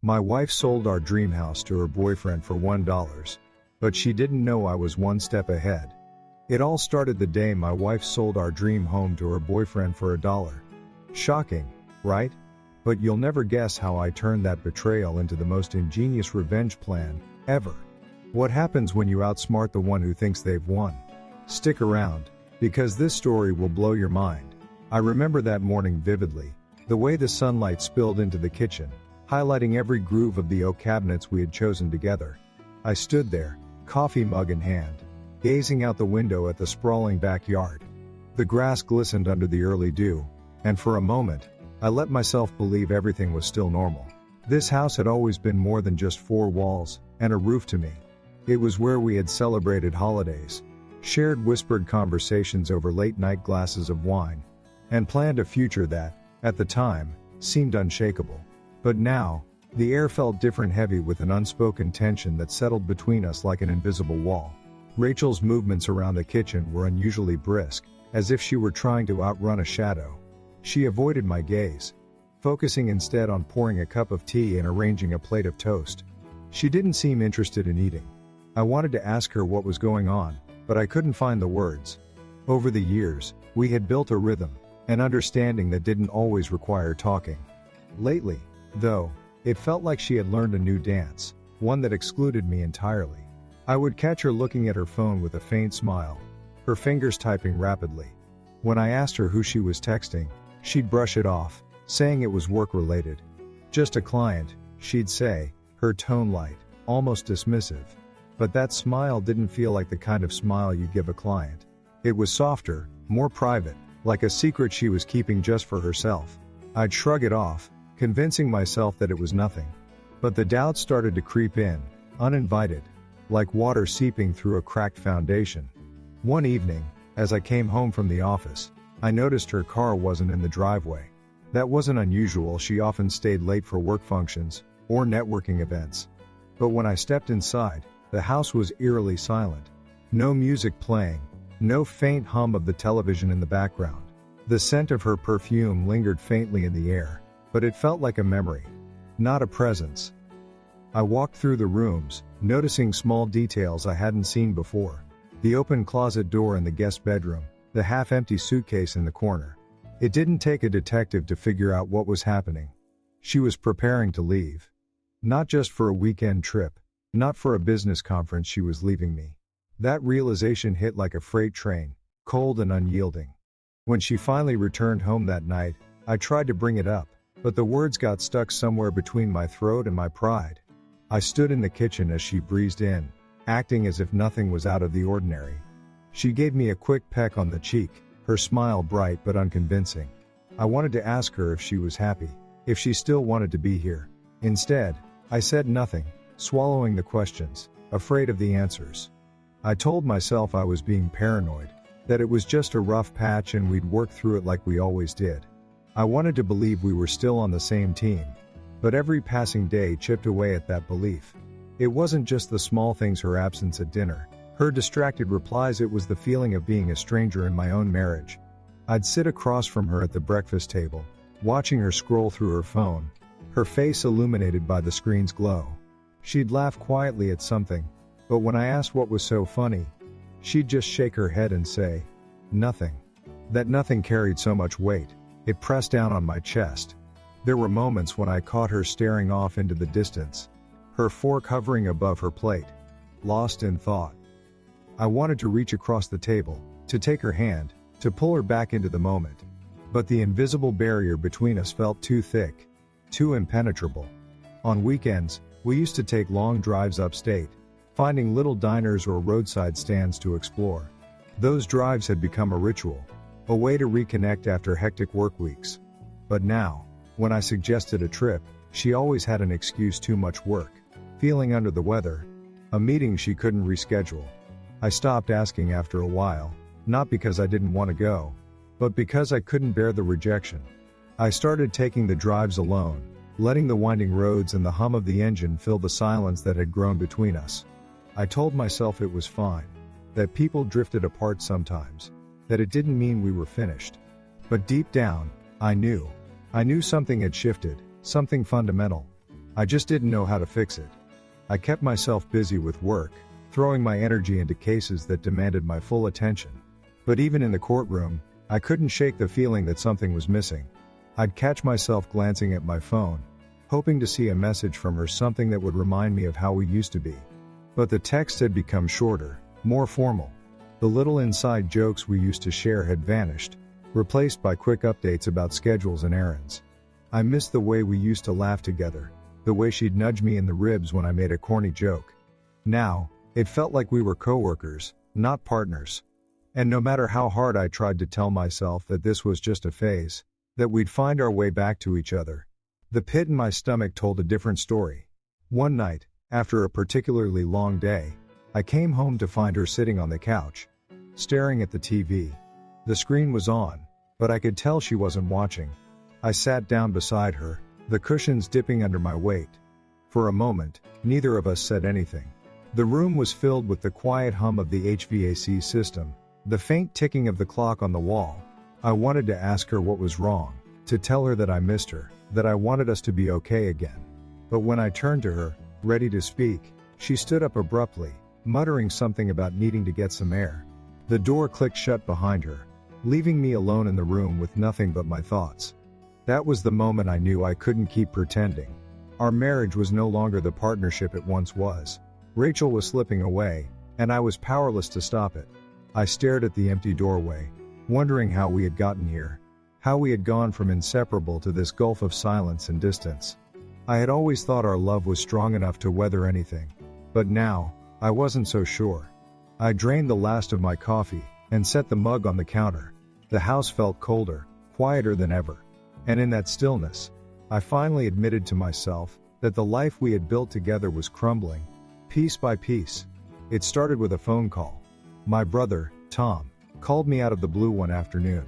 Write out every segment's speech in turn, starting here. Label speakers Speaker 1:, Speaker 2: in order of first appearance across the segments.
Speaker 1: My wife sold our dream house to her boyfriend for $1, but she didn't know I was one step ahead. It all started the day my wife sold our dream home to her boyfriend for $1. Shocking, right? But you'll never guess how I turned that betrayal into the most ingenious revenge plan ever. What happens when you outsmart the one who thinks they've won? Stick around, because this story will blow your mind. I remember that morning vividly, the way the sunlight spilled into the kitchen, highlighting every groove of the oak cabinets we had chosen together. I stood there, coffee mug in hand, gazing out the window at the sprawling backyard. The grass glistened under the early dew, and for a moment, I let myself believe everything was still normal. This house had always been more than just four walls and a roof to me. It was where we had celebrated holidays, shared whispered conversations over late-night glasses of wine, and planned a future that, at the time, seemed unshakable. But now, the air felt different, heavy with an unspoken tension that settled between us like an invisible wall. Rachel's movements around the kitchen were unusually brisk, as if she were trying to outrun a shadow. She avoided my gaze, focusing instead on pouring a cup of tea and arranging a plate of toast. She didn't seem interested in eating. I wanted to ask her what was going on, but I couldn't find the words. Over the years, we had built a rhythm, an understanding that didn't always require talking. Lately, though, it felt like she had learned a new dance, one that excluded me entirely. I would catch her looking at her phone with a faint smile, her fingers typing rapidly. When I asked her who she was texting, she'd brush it off, saying it was work-related. Just a client, she'd say, her tone light, almost dismissive. But that smile didn't feel like the kind of smile you give a client. It was softer, more private, like a secret she was keeping just for herself. I'd shrug it off, convincing myself that it was nothing. But the doubt started to creep in, uninvited, like water seeping through a cracked foundation. One evening, as I came home from the office, I noticed her car wasn't in the driveway. That wasn't unusual, she often stayed late for work functions or networking events. But when I stepped inside, the house was eerily silent. No music playing, no faint hum of the television in the background. The scent of her perfume lingered faintly in the air, but it felt like a memory, not a presence. I walked through the rooms, noticing small details I hadn't seen before. The open closet door in the guest bedroom, the half-empty suitcase in the corner. It didn't take a detective to figure out what was happening. She was preparing to leave. Not just for a weekend trip, not for a business conference, she was leaving me. That realization hit like a freight train, cold and unyielding. When she finally returned home that night, I tried to bring it up, but the words got stuck somewhere between my throat and my pride. I stood in the kitchen as she breezed in, acting as if nothing was out of the ordinary. She gave me a quick peck on the cheek, her smile bright but unconvincing. I wanted to ask her if she was happy, if she still wanted to be here. Instead, I said nothing, swallowing the questions, afraid of the answers. I told myself I was being paranoid, that it was just a rough patch and we'd work through it like we always did. I wanted to believe we were still on the same team, but every passing day chipped away at that belief. It wasn't just the small things, her absence at dinner, her distracted replies, it was the feeling of being a stranger in my own marriage. I'd sit across from her at the breakfast table, watching her scroll through her phone, her face illuminated by the screen's glow. She'd laugh quietly at something, but when I asked what was so funny, she'd just shake her head and say, nothing. That nothing carried so much weight, it pressed down on my chest. There were moments when I caught her staring off into the distance, her fork hovering above her plate, lost in thought. I wanted to reach across the table, to take her hand, to pull her back into the moment. But the invisible barrier between us felt too thick, too impenetrable. On weekends, we used to take long drives upstate, finding little diners or roadside stands to explore. Those drives had become a ritual, a way to reconnect after hectic work weeks. But now, when I suggested a trip, she always had an excuse: too much work, feeling under the weather, a meeting she couldn't reschedule. I stopped asking after a while, not because I didn't want to go, but because I couldn't bear the rejection. I started taking the drives alone, letting the winding roads and the hum of the engine fill the silence that had grown between us. I told myself it was fine, that people drifted apart sometimes, that it didn't mean we were finished. But deep down, I knew something had shifted, something fundamental. I just didn't know how to fix it. I kept myself busy with work, throwing my energy into cases that demanded my full attention. But even in the courtroom, I couldn't shake the feeling that something was missing. I'd catch myself glancing at my phone, hoping to see a message from her, something that would remind me of how we used to be. But the text had become shorter, more formal. The little inside jokes we used to share had vanished, replaced by quick updates about schedules and errands. I missed the way we used to laugh together, the way she'd nudge me in the ribs when I made a corny joke. Now, it felt like we were coworkers, not partners. And no matter how hard I tried to tell myself that this was just a phase, that we'd find our way back to each other, the pit in my stomach told a different story. One night, after a particularly long day, I came home to find her sitting on the couch, staring at the TV. The screen was on, but I could tell she wasn't watching. I sat down beside her, the cushions dipping under my weight. For a moment, neither of us said anything. The room was filled with the quiet hum of the HVAC system, the faint ticking of the clock on the wall. I wanted to ask her what was wrong, to tell her that I missed her, that I wanted us to be okay again. But when I turned to her, ready to speak, she stood up abruptly, muttering something about needing to get some air. The door clicked shut behind her, leaving me alone in the room with nothing but my thoughts. That was the moment I knew I couldn't keep pretending. Our marriage was no longer the partnership it once was. Rachel was slipping away, and I was powerless to stop it. I stared at the empty doorway, wondering how we had gotten here, how we had gone from inseparable to this gulf of silence and distance. I had always thought our love was strong enough to weather anything, but now, I wasn't so sure. I drained the last of my coffee, and set the mug on the counter. The house felt colder, quieter than ever. And in that stillness, I finally admitted to myself that the life we had built together was crumbling, piece by piece. It started with a phone call. My brother, Tom, called me out of the blue one afternoon.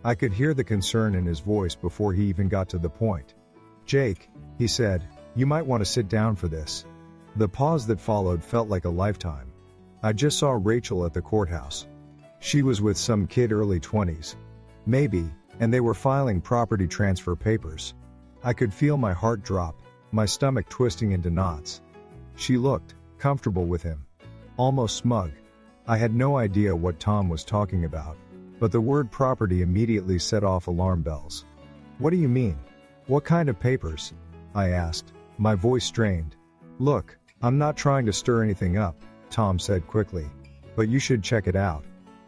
Speaker 1: I could hear the concern in his voice before he even got to the point. "Jake," he said, "you might want to sit down for this." The pause that followed felt like a lifetime. I just saw Rachel at the courthouse. She was with some kid early 20s. Maybe, and they were filing property transfer papers. I could feel my heart drop, my stomach twisting into knots. She looked comfortable with him, almost smug. I had no idea what Tom was talking about, but the word property immediately set off alarm bells. "What do you mean? What kind of papers?" I asked, my voice strained. "Look, I'm not trying to stir anything up," Tom said quickly, "but you should check it out.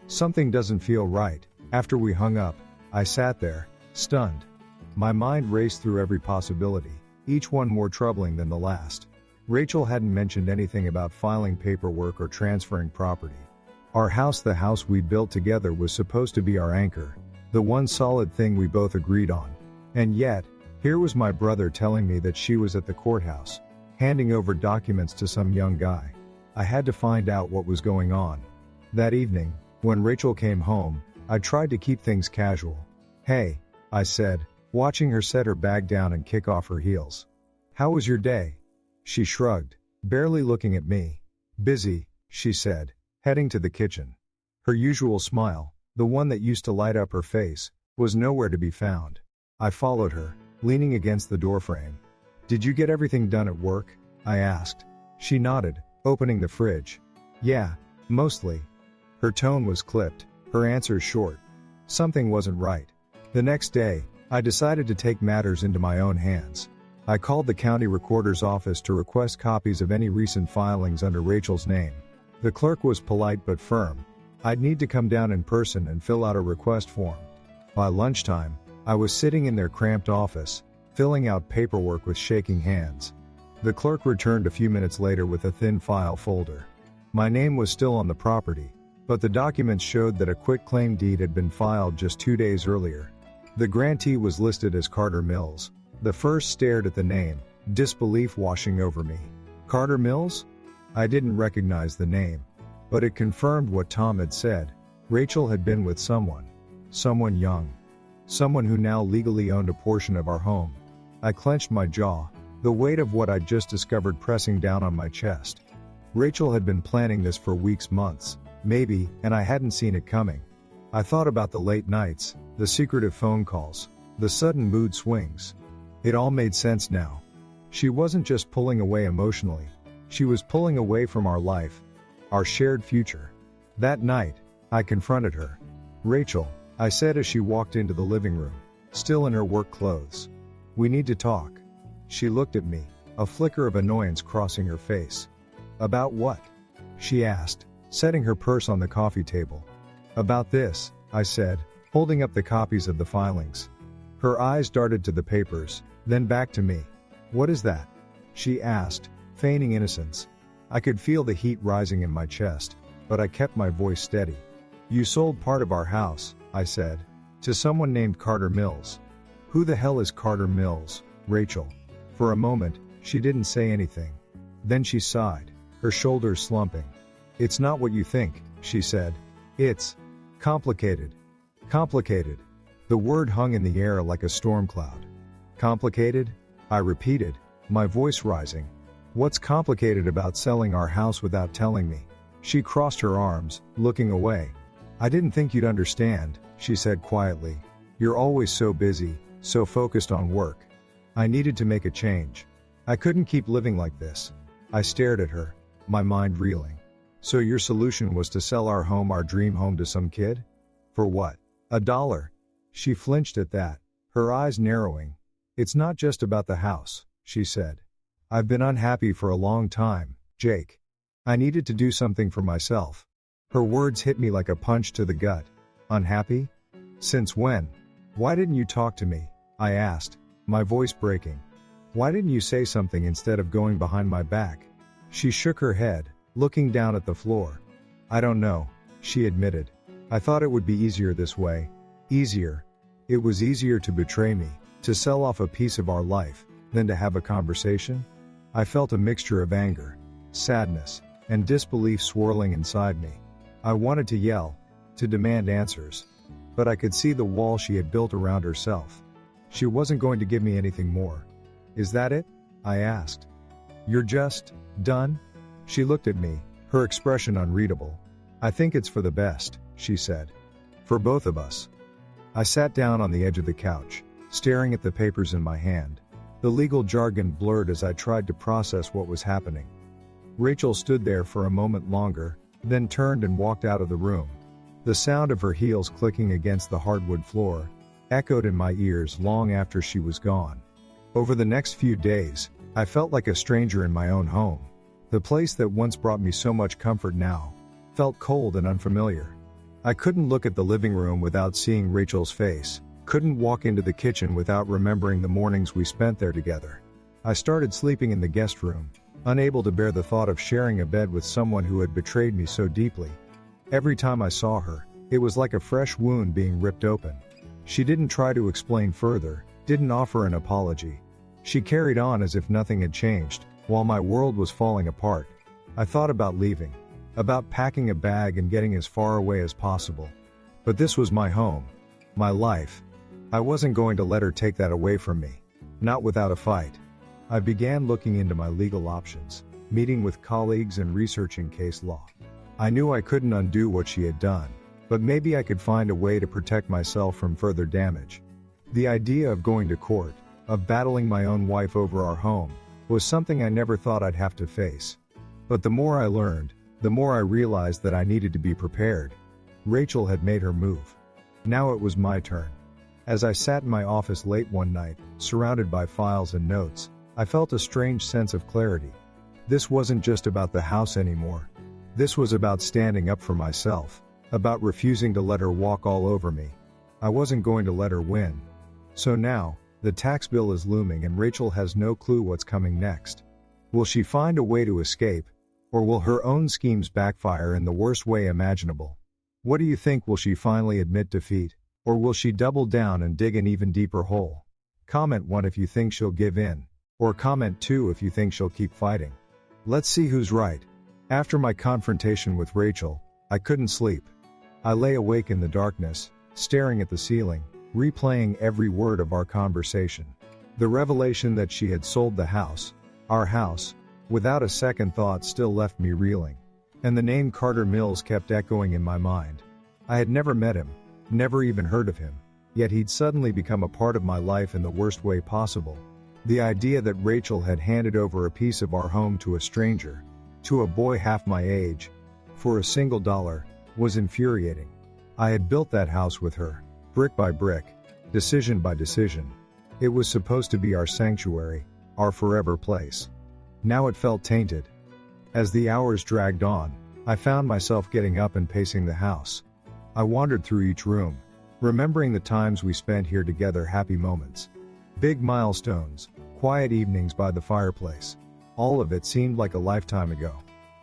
Speaker 1: Something doesn't feel right." After we hung up, I sat there, stunned. My mind raced through every possibility, each one more troubling than the last. Rachel hadn't mentioned anything about filing paperwork or transferring property. Our house, the house we built together, was supposed to be our anchor, the one solid thing we both agreed on. And yet, here was my brother telling me that she was at the courthouse, handing over documents to some young guy. I had to find out what was going on. That evening, when Rachel came home, I tried to keep things casual. "Hey," I said, watching her set her bag down and kick off her heels. "How was your day?" She shrugged, barely looking at me. "Busy," she said, heading to the kitchen. Her usual smile, the one that used to light up her face, was nowhere to be found. I followed her, leaning against the doorframe. "Did you get everything done at work?" I asked. She nodded, opening the fridge. "Yeah, mostly." Her tone was clipped, her answers short. Something wasn't right. The next day, I decided to take matters into my own hands. I called the county recorder's office to request copies of any recent filings under Rachel's name. The clerk was polite but firm. I'd need to come down in person and fill out a request form. By lunchtime, I was sitting in their cramped office, filling out paperwork with shaking hands. The clerk returned a few minutes later with a thin file folder. My name was still on the property, but the documents showed that a quitclaim deed had been filed just 2 days earlier. The grantee was listed as Carter Mills. The first stared at the name, disbelief washing over me. Carter Mills? I didn't recognize the name, but it confirmed what Tom had said. Rachel had been with someone young, someone who now legally owned a portion of our home. I clenched my jaw, the weight of what I'd just discovered pressing down on my chest. Rachel had been planning this for weeks, months, maybe, and I hadn't seen it coming. I thought about the late nights, the secretive phone calls, the sudden mood swings. It all made sense now. She wasn't just pulling away emotionally. She was pulling away from our life, our shared future. That night, I confronted her. "Rachel," I said as she walked into the living room, still in her work clothes. "We need to talk." She looked at me, a flicker of annoyance crossing her face. "About what?" she asked, setting her purse on the coffee table. "About this," I said, holding up the copies of the filings. Her eyes darted to the papers, then back to me. "What is that?" she asked, feigning innocence. I could feel the heat rising in my chest, but I kept my voice steady. "You sold part of our house," I said, "to someone named Carter Mills." "Who the hell is Carter Mills, Rachel?" For a moment, she didn't say anything. Then she sighed, her shoulders slumping. "It's not what you think," she said. "It's complicated." Complicated. The word hung in the air like a storm cloud. Complicated? I repeated, my voice rising. "What's complicated about selling our house without telling me?" She crossed her arms, looking away. "I didn't think you'd understand," she said quietly. "You're always so busy, so focused on work." I needed to make a change. I couldn't keep living like this. I stared at her, my mind reeling. "So your solution was to sell our home, our dream home, to some kid? For what? $1? She flinched at that, her eyes narrowing. "It's not just about the house," she said. "I've been unhappy for a long time, Jake. I needed to do something for myself." Her words hit me like a punch to the gut. "Unhappy? Since when? Why didn't you talk to me?" I asked, my voice breaking. "Why didn't you say something instead of going behind my back?" She shook her head, looking down at the floor. "I don't know," she admitted. "I thought it would be easier this way." Easier. It was easier to betray me, to sell off a piece of our life, than to have a conversation. I felt a mixture of anger, sadness, and disbelief swirling inside me. I wanted to yell, to demand answers. But I could see the wall she had built around herself. She wasn't going to give me anything more. "Is that it?" I asked. "You're just done?" She looked at me, her expression unreadable. "I think it's for the best," she said. "For both of us." I sat down on the edge of the couch, staring at the papers in my hand. The legal jargon blurred as I tried to process what was happening. Rachel stood there for a moment longer, then turned and walked out of the room. The sound of her heels clicking against the hardwood floor echoed in my ears long after she was gone. Over the next few days, I felt like a stranger in my own home. The place that once brought me so much comfort now felt cold and unfamiliar. I couldn't look at the living room without seeing Rachel's face, couldn't walk into the kitchen without remembering the mornings we spent there together. I started sleeping in the guest room, unable to bear the thought of sharing a bed with someone who had betrayed me so deeply. Every time I saw her, it was like a fresh wound being ripped open. She didn't try to explain further, didn't offer an apology. She carried on as if nothing had changed, while my world was falling apart. I thought about leaving, about packing a bag and getting as far away as possible. But this was my home, my life. I wasn't going to let her take that away from me. Not without a fight. I began looking into my legal options, meeting with colleagues and researching case law. I knew I couldn't undo what she had done, but maybe I could find a way to protect myself from further damage. The idea of going to court, of battling my own wife over our home, was something I never thought I'd have to face. But the more I learned, the more I realized that I needed to be prepared. Rachel had made her move. Now it was my turn. As I sat in my office late one night, surrounded by files and notes, I felt a strange sense of clarity. This wasn't just about the house anymore. This was about standing up for myself, about refusing to let her walk all over me. I wasn't going to let her win. So now, the tax bill is looming and Rachel has no clue what's coming next. Will she find a way to escape? Or will her own schemes backfire in the worst way imaginable? What do you think? Will she finally admit defeat? Or will she double down and dig an even deeper hole? Comment 1 if you think she'll give in. Or comment 2 if you think she'll keep fighting. Let's see who's right. After my confrontation with Rachel, I couldn't sleep. I lay awake in the darkness, staring at the ceiling, replaying every word of our conversation. The revelation that she had sold the house, our house, without a second thought still left me reeling. And the name Carter Mills kept echoing in my mind. I had never met him, never even heard of him, yet he'd suddenly become a part of my life in the worst way possible. The idea that Rachel had handed over a piece of our home to a stranger, to a boy half my age, for a single dollar, was infuriating. I had built that house with her, brick by brick, decision by decision. It was supposed to be our sanctuary, our forever place. Now it felt tainted. As the hours dragged on, I found myself getting up and pacing the house. I wandered through each room, remembering the times we spent here together, happy moments. Big milestones, quiet evenings by the fireplace. All of it seemed like a lifetime ago.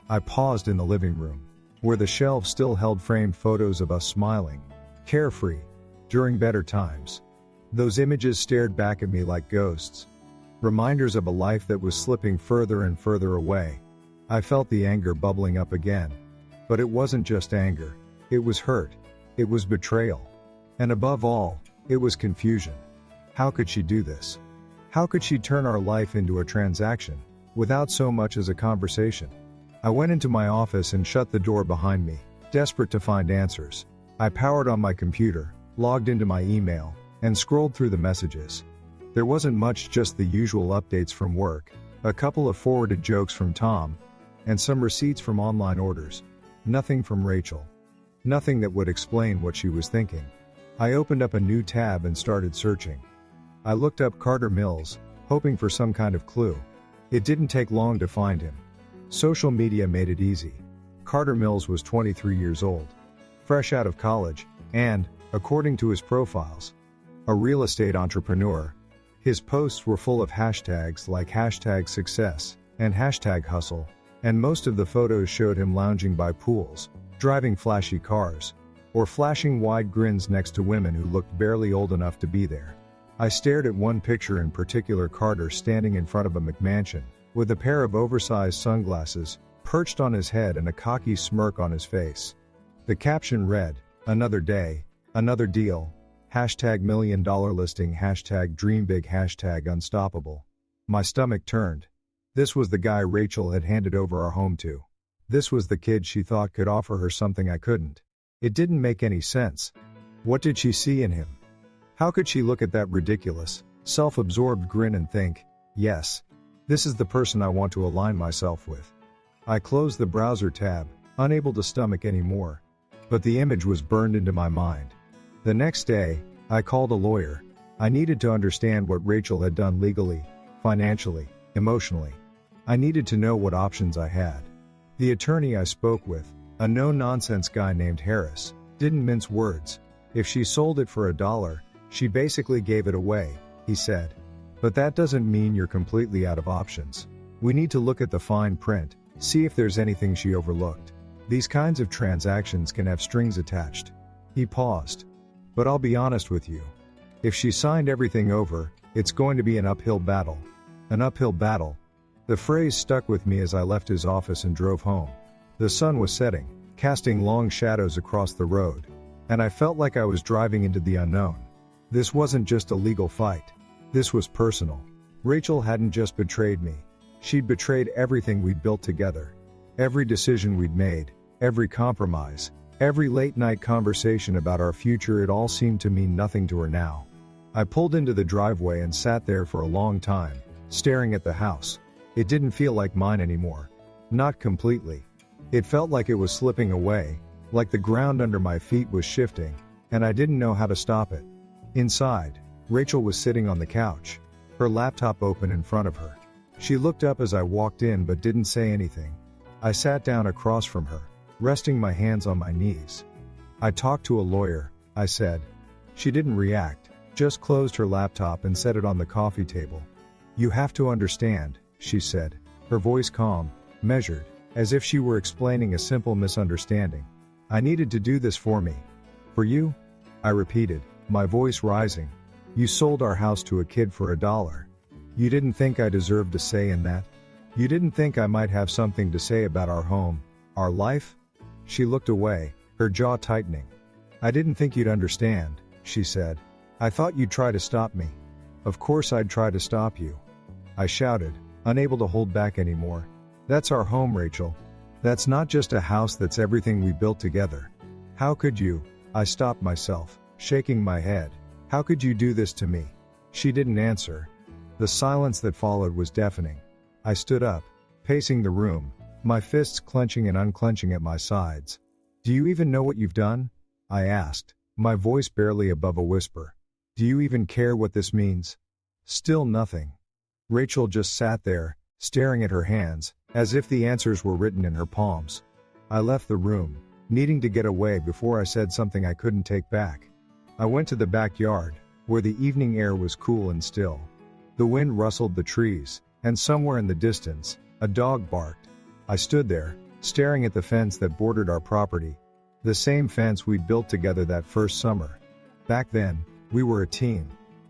Speaker 1: I paused in the living room, where the shelves still held framed photos of us smiling, carefree, during better times. Those images stared back at me like ghosts, reminders of a life that was slipping further and further away. I felt the anger bubbling up again. But it wasn't just anger. It was hurt. It was betrayal. And above all, it was confusion. How could she do this? How could she turn our life into a transaction, without so much as a conversation? I went into my office and shut the door behind me, desperate to find answers. I powered on my computer, logged into my email, and scrolled through the messages. There wasn't much, just the usual updates from work, a couple of forwarded jokes from Tom, and some receipts from online orders. Nothing from Rachel. Nothing that would explain what she was thinking. I opened up a new tab and started searching. I looked up Carter Mills, hoping for some kind of clue. It didn't take long to find him. Social media made it easy. Carter Mills was 23 years old, fresh out of college, and, according to his profiles, a real estate entrepreneur. His posts were full of hashtags like #success and #hustle, and most of the photos showed him lounging by pools, driving flashy cars, or flashing wide grins next to women who looked barely old enough to be there. I stared at one picture in particular, Carter standing in front of a McMansion, with a pair of oversized sunglasses perched on his head and a cocky smirk on his face. The caption read, "Another day, another deal, #$1,000,000 listing, #dreambig, #unstoppable." My stomach turned. This was the guy Rachel had handed over our home to. This was the kid she thought could offer her something I couldn't. It didn't make any sense. What did she see in him? How could she look at that ridiculous, self-absorbed grin and think, yes, this is the person I want to align myself with? I closed the browser tab, unable to stomach any more. But the image was burned into my mind. The next day, I called a lawyer. I needed to understand what Rachel had done legally, financially, emotionally. I needed to know what options I had. The attorney I spoke with, a no-nonsense guy named Harris, didn't mince words. If she sold it for $1, she basically gave it away, he said. But that doesn't mean you're completely out of options. We need to look at the fine print, see if there's anything she overlooked. These kinds of transactions can have strings attached. He paused. But I'll be honest with you. If she signed everything over, it's going to be an uphill battle. An uphill battle. The phrase stuck with me as I left his office and drove home. The sun was setting, casting long shadows across the road, and I felt like I was driving into the unknown. This wasn't just a legal fight. This was personal. Rachel hadn't just betrayed me. She'd betrayed everything we'd built together. Every decision we'd made, every compromise, every late-night conversation about our future, it all seemed to mean nothing to her now. I pulled into the driveway and sat there for a long time, staring at the house. It didn't feel like mine anymore. Not completely. It felt like it was slipping away, like the ground under my feet was shifting, and I didn't know how to stop it. Inside, Rachel was sitting on the couch, her laptop open in front of her. She looked up as I walked in but didn't say anything. I sat down across from her, resting my hands on my knees. "I talked to a lawyer," I said. She didn't react, just closed her laptop and set it on the coffee table. "You have to understand," she said, her voice calm, measured, as if she were explaining a simple misunderstanding. "I needed to do this for me." "For you?" I repeated, my voice rising. "You sold our house to a kid for $1. You didn't think I deserved a say in that? You didn't think I might have something to say about our home, our life?" She looked away, her jaw tightening. "I didn't think you'd understand," she said. "I thought you'd try to stop me." "Of course I'd try to stop you," I shouted, unable to hold back anymore. "That's our home, Rachel. That's not just a house, that's everything we built together. How could you?" I stopped myself, shaking my head. "How could you do this to me?" She didn't answer. The silence that followed was deafening. I stood up, pacing the room, my fists clenching and unclenching at my sides. "Do you even know what you've done?" I asked, my voice barely above a whisper. "Do you even care what this means?" Still nothing. Rachel just sat there, staring at her hands, as if the answers were written in her palms. I left the room, needing to get away before I said something I couldn't take back. I went to the backyard, where the evening air was cool and still. The wind rustled the trees, and somewhere in the distance, a dog barked. I stood there, staring at the fence that bordered our property. The same fence we'd built together that first summer. Back then, we were a team.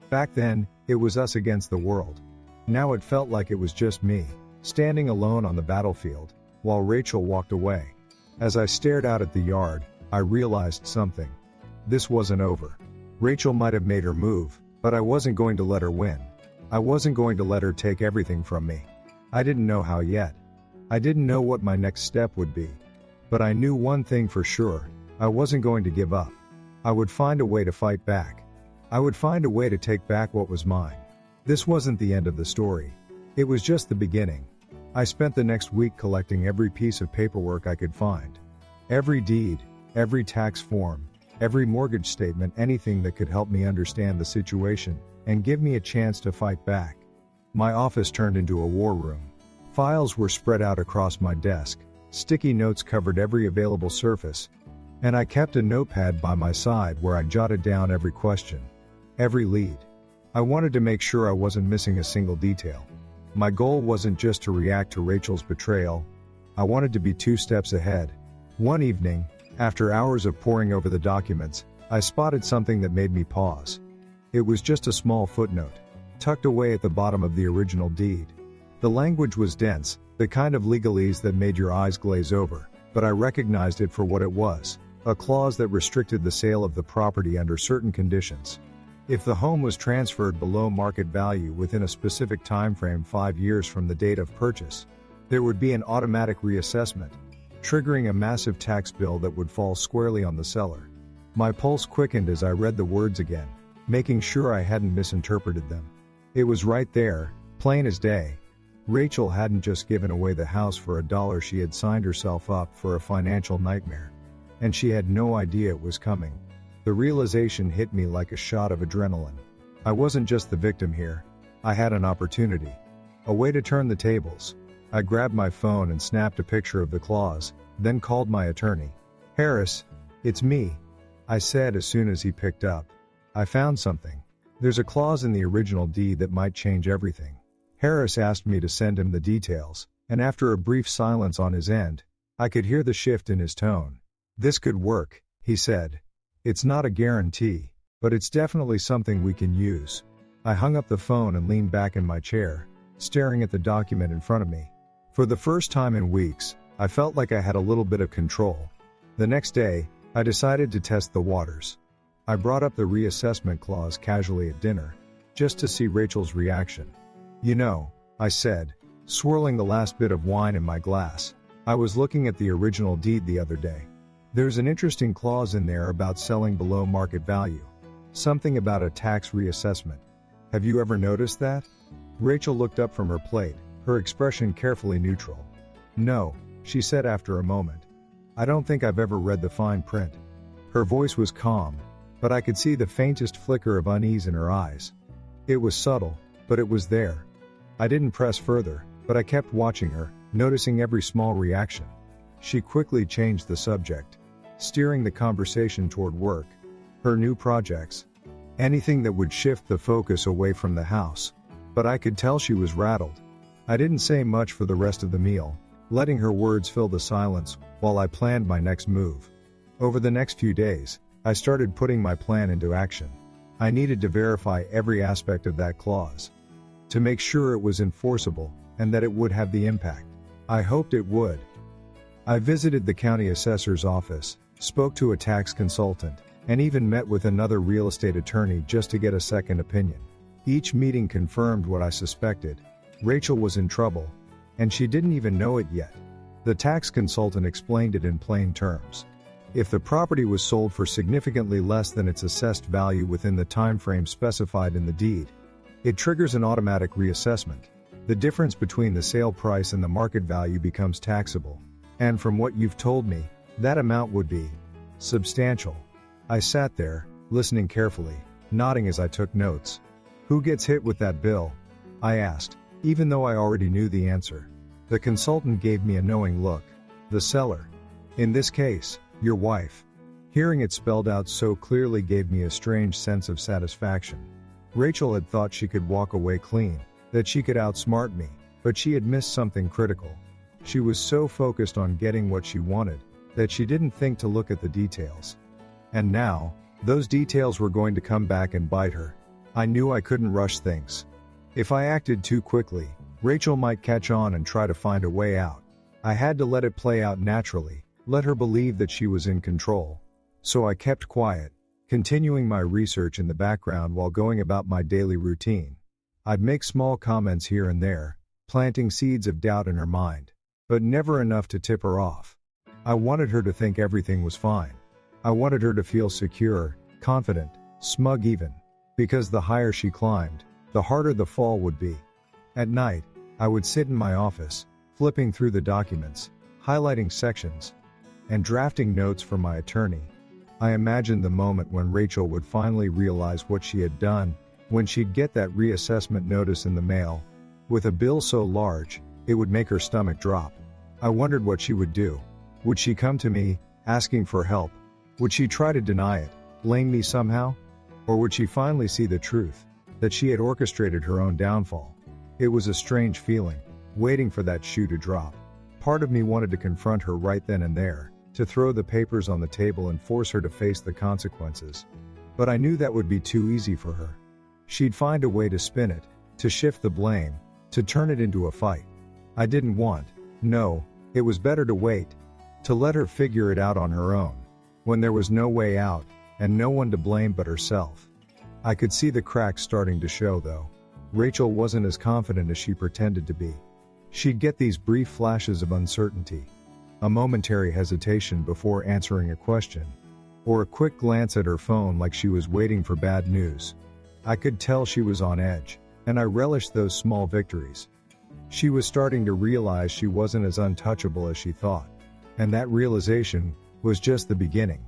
Speaker 1: Back then, it was us against the world. Now it felt like it was just me, standing alone on the battlefield, while Rachel walked away. As I stared out at the yard, I realized something. This wasn't over. Rachel might have made her move, but I wasn't going to let her win. I wasn't going to let her take everything from me. I didn't know how yet. I didn't know what my next step would be. But I knew one thing for sure: I wasn't going to give up. I would find a way to fight back. I would find a way to take back what was mine. This wasn't the end of the story. It was just the beginning. I spent the next week collecting every piece of paperwork I could find. Every deed, every tax form, every mortgage statement, anything that could help me understand the situation and give me a chance to fight back. My office turned into a war room. Files were spread out across my desk, sticky notes covered every available surface, and I kept a notepad by my side where I jotted down every question, every lead. I wanted to make sure I wasn't missing a single detail. My goal wasn't just to react to Rachel's betrayal. I wanted to be 2 steps ahead. One evening, after hours of poring over the documents, I spotted something that made me pause. It was just a small footnote, tucked away at the bottom of the original deed. The language was dense, the kind of legalese that made your eyes glaze over, but I recognized it for what it was: a clause that restricted the sale of the property under certain conditions. If the home was transferred below market value within a specific time frame 5 years from the date of purchase, there would be an automatic reassessment, triggering a massive tax bill that would fall squarely on the seller. My pulse quickened as I read the words again, making sure I hadn't misinterpreted them. It was right there, plain as day. Rachel hadn't just given away the house for $1, she had signed herself up for a financial nightmare. And she had no idea it was coming. The realization hit me like a shot of adrenaline. I wasn't just the victim here. I had an opportunity. A way to turn the tables. I grabbed my phone and snapped a picture of the clause, then called my attorney. "Harris, it's me," I said as soon as he picked up. "I found something. There's a clause in the original deed that might change everything." Harris asked me to send him the details, and after a brief silence on his end, I could hear the shift in his tone. "This could work," he said. "It's not a guarantee, but it's definitely something we can use." I hung up the phone and leaned back in my chair, staring at the document in front of me. For the first time in weeks, I felt like I had a little bit of control. The next day, I decided to test the waters. I brought up the reassessment clause casually at dinner, just to see Rachel's reaction. "You know," I said, swirling the last bit of wine in my glass, "I was looking at the original deed the other day. There's an interesting clause in there about selling below market value. Something about a tax reassessment. Have you ever noticed that?" Rachel looked up from her plate, her expression carefully neutral. "No," she said after a moment. "I don't think I've ever read the fine print." Her voice was calm, but I could see the faintest flicker of unease in her eyes. It was subtle, but it was there. I didn't press further, but I kept watching her, noticing every small reaction. She quickly changed the subject, steering the conversation toward work, her new projects, anything that would shift the focus away from the house. But I could tell she was rattled. I didn't say much for the rest of the meal, letting her words fill the silence while I planned my next move. Over the next few days, I started putting my plan into action. I needed to verify every aspect of that clause, to make sure it was enforceable and that it would have the impact I hoped it would. I visited the county assessor's office, spoke to a tax consultant, and even met with another real estate attorney just to get a second opinion. Each meeting confirmed what I suspected. Rachel was in trouble, and she didn't even know it yet. The tax consultant explained it in plain terms. If the property was sold for significantly less than its assessed value within the time frame specified in the deed, It triggers an automatic reassessment. The difference between the sale price and the market value becomes taxable. And from what you've told me, that amount would be substantial. I sat there, listening carefully, nodding as I took notes. Who gets hit with that bill? I asked, even though I already knew the answer. The consultant gave me a knowing look. The seller. In this case, your wife. Hearing it spelled out so clearly gave me a strange sense of satisfaction. Rachel had thought she could walk away clean, that she could outsmart me, but she had missed something critical. She was so focused on getting what she wanted, that she didn't think to look at the details. And now, those details were going to come back and bite her. I knew I couldn't rush things. If I acted too quickly, Rachel might catch on and try to find a way out. I had to let it play out naturally, let her believe that she was in control. So I kept quiet, continuing my research in the background while going about my daily routine. I'd make small comments here and there, planting seeds of doubt in her mind, but never enough to tip her off. I wanted her to think everything was fine. I wanted her to feel secure, confident, smug even, because the higher she climbed, the harder the fall would be. At night, I would sit in my office, flipping through the documents, highlighting sections, and drafting notes for my attorney. I imagined the moment when Rachel would finally realize what she had done, when she'd get that reassessment notice in the mail. With a bill so large, it would make her stomach drop. I wondered what she would do. Would she come to me, asking for help? Would she try to deny it, blame me somehow? Or would she finally see the truth, that she had orchestrated her own downfall? It was a strange feeling, waiting for that shoe to drop. Part of me wanted to confront her right then and there, to throw the papers on the table and force her to face the consequences. But I knew that would be too easy for her. She'd find a way to spin it, to shift the blame, to turn it into a fight. I didn't want. No, it was better to wait, to let her figure it out on her own. When there was no way out, and no one to blame but herself. I could see the cracks starting to show though. Rachel wasn't as confident as she pretended to be. She'd get these brief flashes of uncertainty. A momentary hesitation before answering a question, or a quick glance at her phone like she was waiting for bad news. I could tell she was on edge, and I relished those small victories. She was starting to realize she wasn't as untouchable as she thought, and that realization was just the beginning.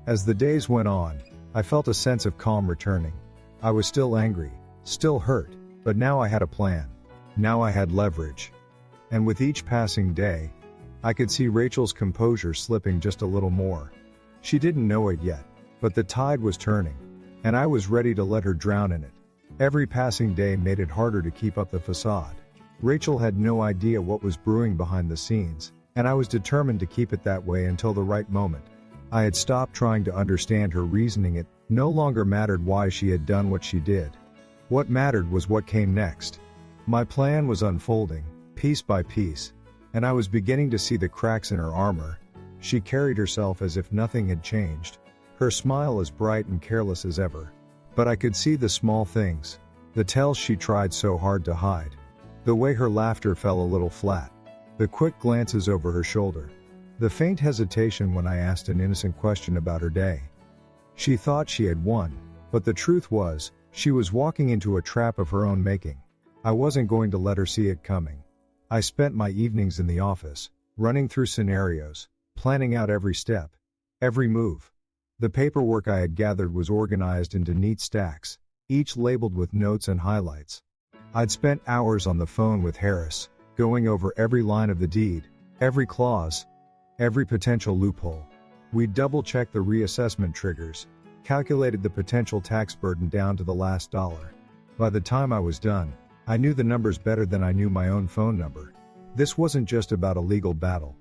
Speaker 1: As the days went on, I felt a sense of calm returning. I was still angry, still hurt, but now I had a plan. Now I had leverage. And with each passing day, I could see Rachel's composure slipping just a little more. She didn't know it yet, but the tide was turning, and I was ready to let her drown in it. Every passing day made it harder to keep up the facade. Rachel had no idea what was brewing behind the scenes, and I was determined to keep it that way until the right moment. I had stopped trying to understand her reasoning. It no longer mattered why she had done what she did. What mattered was what came next. My plan was unfolding, piece by piece, and I was beginning to see the cracks in her armor. She carried herself as if nothing had changed, her smile as bright and careless as ever. But I could see the small things, the tells she tried so hard to hide. The way her laughter fell a little flat, the quick glances over her shoulder, the faint hesitation when I asked an innocent question about her day. She thought she had won, but the truth was, she was walking into a trap of her own making. I wasn't going to let her see it coming. I spent my evenings in the office, running through scenarios, planning out every step, every move. The paperwork I had gathered was organized into neat stacks, each labeled with notes and highlights. I'd spent hours on the phone with Harris, going over every line of the deed, every clause, every potential loophole. We'd double-checked the reassessment triggers, calculated the potential tax burden down to the last dollar. By the time I was done, I knew the numbers better than I knew my own phone number. This wasn't just about a legal battle.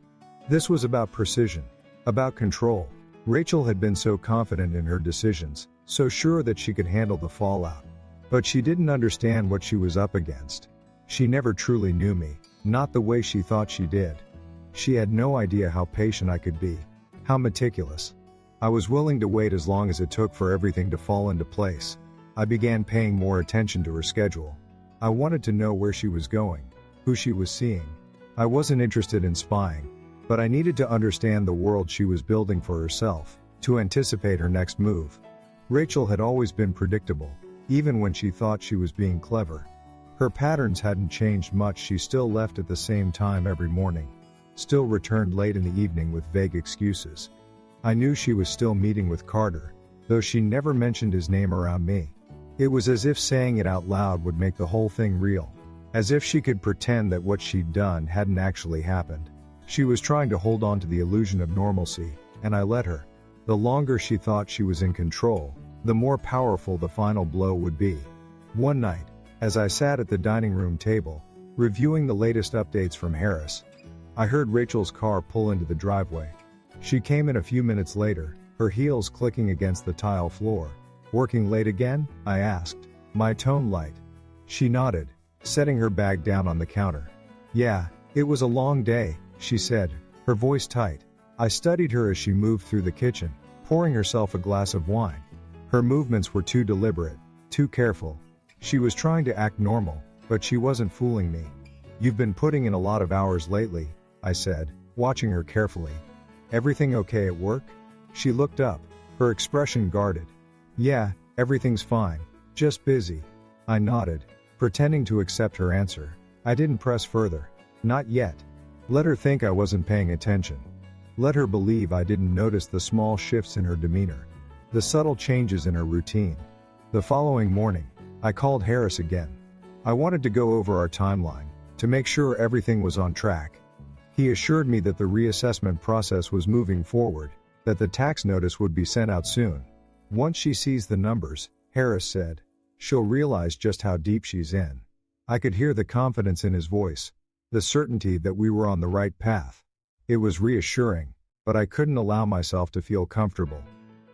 Speaker 1: This was about precision, about control. Rachel had been so confident in her decisions, so sure that she could handle the fallout. But she didn't understand what she was up against. She never truly knew me, not the way she thought she did. She had no idea how patient I could be, how meticulous. I was willing to wait as long as it took for everything to fall into place. I began paying more attention to her schedule. I wanted to know where she was going, who she was seeing. I wasn't interested in spying, but I needed to understand the world she was building for herself, to anticipate her next move. Rachel had always been predictable. Even when she thought she was being clever. Her patterns hadn't changed much. She still left at the same time every morning. Still returned late in the evening with vague excuses. I knew she was still meeting with Carter, though she never mentioned his name around me. It was as if saying it out loud would make the whole thing real. As if she could pretend that what she'd done hadn't actually happened. She was trying to hold on to the illusion of normalcy, and I let her. The longer she thought she was in control, the more powerful the final blow would be. One night, as I sat at the dining room table, reviewing the latest updates from Harris, I heard Rachel's car pull into the driveway. She came in a few minutes later, her heels clicking against the tile floor. "Working late again?" I asked, my tone light. She nodded, setting her bag down on the counter. "Yeah, it was a long day," she said, her voice tight. I studied her as she moved through the kitchen, pouring herself a glass of wine. Her movements were too deliberate, too careful. She was trying to act normal, but she wasn't fooling me. "You've been putting in a lot of hours lately," I said, watching her carefully. "Everything okay at work?" She looked up, her expression guarded. "Yeah, everything's fine, just busy." I nodded, pretending to accept her answer. I didn't press further. Not yet. Let her think I wasn't paying attention. Let her believe I didn't notice the small shifts in her demeanor, the subtle changes in her routine. The following morning, I called Harris again. I wanted to go over our timeline, to make sure everything was on track. He assured me that the reassessment process was moving forward, that the tax notice would be sent out soon. "Once she sees the numbers," Harris said, "she'll realize just how deep she's in." I could hear the confidence in his voice, the certainty that we were on the right path. It was reassuring, but I couldn't allow myself to feel comfortable.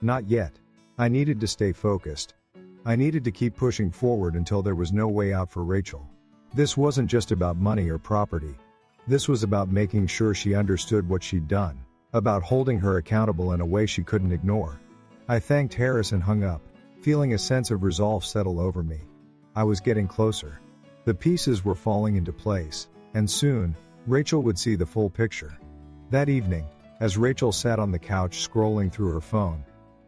Speaker 1: Not yet. I needed to stay focused. I needed to keep pushing forward until there was no way out for Rachel. This wasn't just about money or property. This was about making sure she understood what she'd done, about holding her accountable in a way she couldn't ignore. I thanked Harris and hung up, feeling a sense of resolve settle over me. I was getting closer. The pieces were falling into place, and soon, Rachel would see the full picture. That evening, as Rachel sat on the couch scrolling through her phone,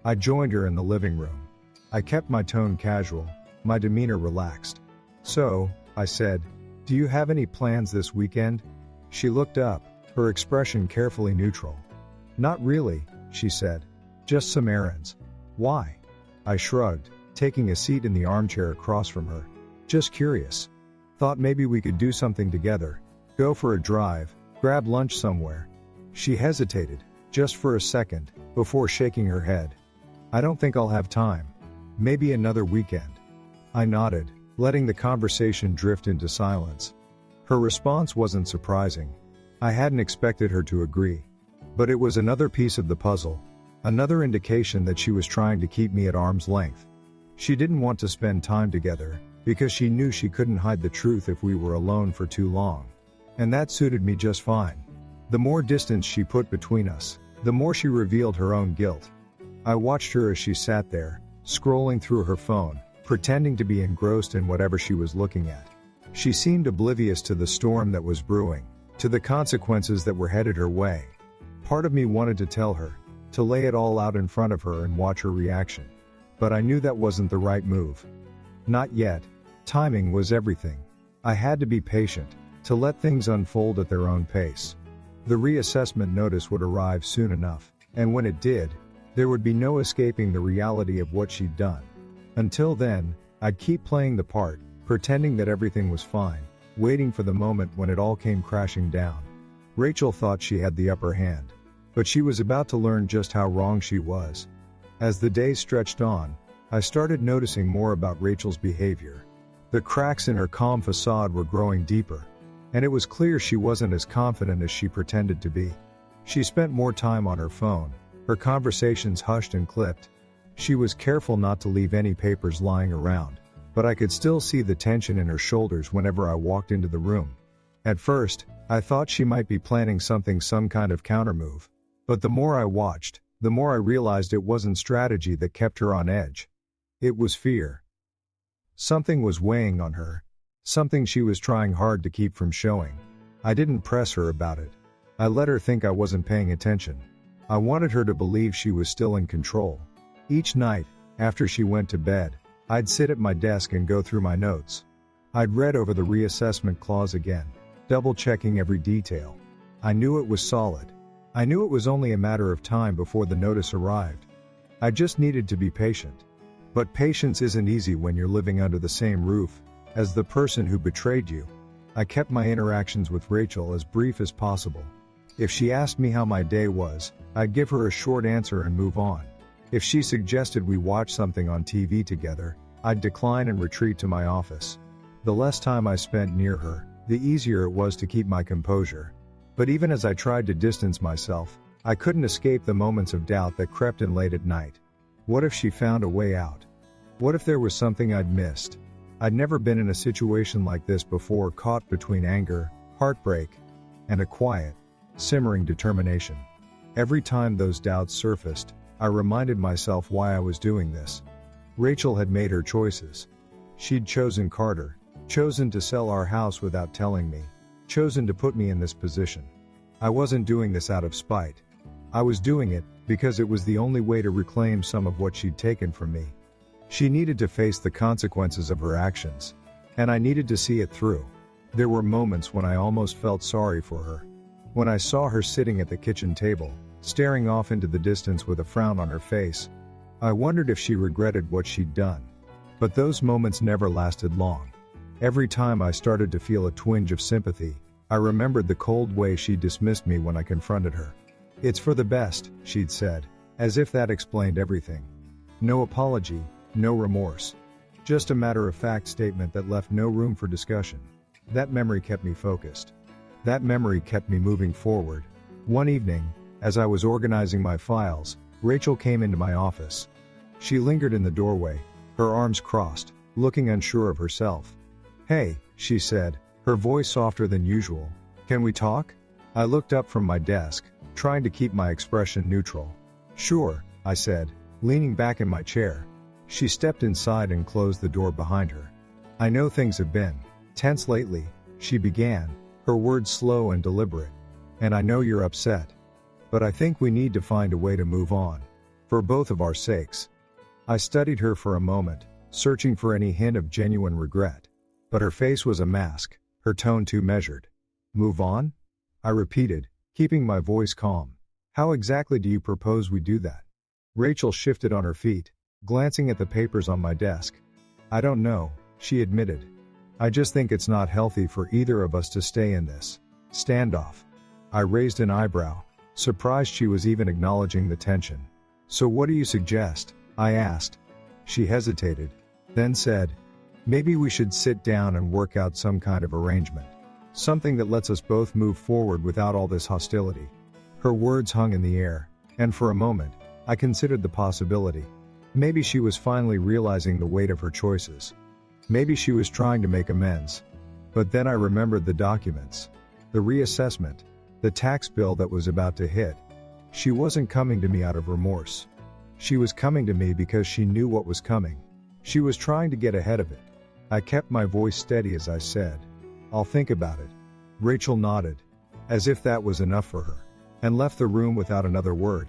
Speaker 1: I joined her in the living room. I kept my tone casual, my demeanor relaxed. "So," I said, "do you have any plans this weekend?" She looked up, her expression carefully neutral. "Not really," she said. "Just some errands." "Why?" I shrugged, taking a seat in the armchair across from her. "Just curious. Thought maybe we could do something together. Go for a drive, grab lunch somewhere." She hesitated, just for a second, before shaking her head. "I don't think I'll have time. Maybe another weekend." I nodded, letting the conversation drift into silence. Her response wasn't surprising. I hadn't expected her to agree. But it was another piece of the puzzle. Another indication that she was trying to keep me at arm's length. She didn't want to spend time together, because she knew she couldn't hide the truth if we were alone for too long. And that suited me just fine. The more distance she put between us, the more she revealed her own guilt. I watched her as she sat there, scrolling through her phone, pretending to be engrossed in whatever she was looking at. She seemed oblivious to the storm that was brewing, to the consequences that were headed her way. Part of me wanted to tell her, to lay it all out in front of her and watch her reaction. But I knew that wasn't the right move. Not yet. Timing was everything. I had to be patient, to let things unfold at their own pace. The reassessment notice would arrive soon enough, and when it did, there would be no escaping the reality of what she'd done. Until then, I'd keep playing the part, pretending that everything was fine, waiting for the moment when it all came crashing down. Rachel thought she had the upper hand, but she was about to learn just how wrong she was. As the days stretched on, I started noticing more about Rachel's behavior. The cracks in her calm facade were growing deeper, and it was clear she wasn't as confident as she pretended to be. She spent more time on her phone, her conversations hushed and clipped. She was careful not to leave any papers lying around, but I could still see the tension in her shoulders whenever I walked into the room. At first, I thought she might be planning something, some kind of countermove. But the more I watched, the more I realized it wasn't strategy that kept her on edge. It was fear. Something was weighing on her. Something she was trying hard to keep from showing. I didn't press her about it. I let her think I wasn't paying attention. I wanted her to believe she was still in control. Each night, after she went to bed, I'd sit at my desk and go through my notes. I'd read over the reassessment clause again, double-checking every detail. I knew it was solid. I knew it was only a matter of time before the notice arrived. I just needed to be patient. But patience isn't easy when you're living under the same roof as the person who betrayed you. I kept my interactions with Rachel as brief as possible. If she asked me how my day was, I'd give her a short answer and move on. If she suggested we watch something on TV together, I'd decline and retreat to my office. The less time I spent near her, the easier it was to keep my composure. But even as I tried to distance myself, I couldn't escape the moments of doubt that crept in late at night. What if she found a way out? What if there was something I'd missed? I'd never been in a situation like this before, caught between anger, heartbreak, and a quiet, simmering determination. Every time those doubts surfaced, I reminded myself why I was doing this. Rachel had made her choices. She'd chosen Carter, chosen to sell our house without telling me, chosen to put me in this position. I wasn't doing this out of spite. I was doing it because it was the only way to reclaim some of what she'd taken from me. She needed to face the consequences of her actions, and I needed to see it through. There were moments when I almost felt sorry for her. When I saw her sitting at the kitchen table, staring off into the distance with a frown on her face, I wondered if she regretted what she'd done. But those moments never lasted long. Every time I started to feel a twinge of sympathy, I remembered the cold way she dismissed me when I confronted her. "It's for the best," she'd said, as if that explained everything. No apology, no remorse. Just a matter-of-fact statement that left no room for discussion. That memory kept me focused. That memory kept me moving forward. One evening, as I was organizing my files, Rachel came into my office. She lingered in the doorway, her arms crossed, looking unsure of herself. "Hey," she said, her voice softer than usual. "Can we talk?" I looked up from my desk, trying to keep my expression neutral. "Sure," I said, leaning back in my chair. She stepped inside and closed the door behind her. "I know things have been tense lately," she began, her words slow and deliberate. "And I know you're upset. But I think we need to find a way to move on. For both of our sakes." I studied her for a moment, searching for any hint of genuine regret. But her face was a mask, her tone too measured. "Move on?" I repeated, keeping my voice calm. "How exactly do you propose we do that?" Rachel shifted on her feet, glancing at the papers on my desk. "I don't know," she admitted. "I just think it's not healthy for either of us to stay in this standoff." I raised an eyebrow, surprised she was even acknowledging the tension. "So what do you suggest?" I asked. She hesitated, then said, "Maybe we should sit down and work out some kind of arrangement. Something that lets us both move forward without all this hostility." Her words hung in the air, and for a moment, I considered the possibility. Maybe she was finally realizing the weight of her choices. Maybe she was trying to make amends. But then I remembered the documents, the reassessment, the tax bill that was about to hit. She wasn't coming to me out of remorse. She was coming to me because she knew what was coming. She was trying to get ahead of it. I kept my voice steady as I said, "I'll think about it." Rachel nodded, as if that was enough for her, and left the room without another word.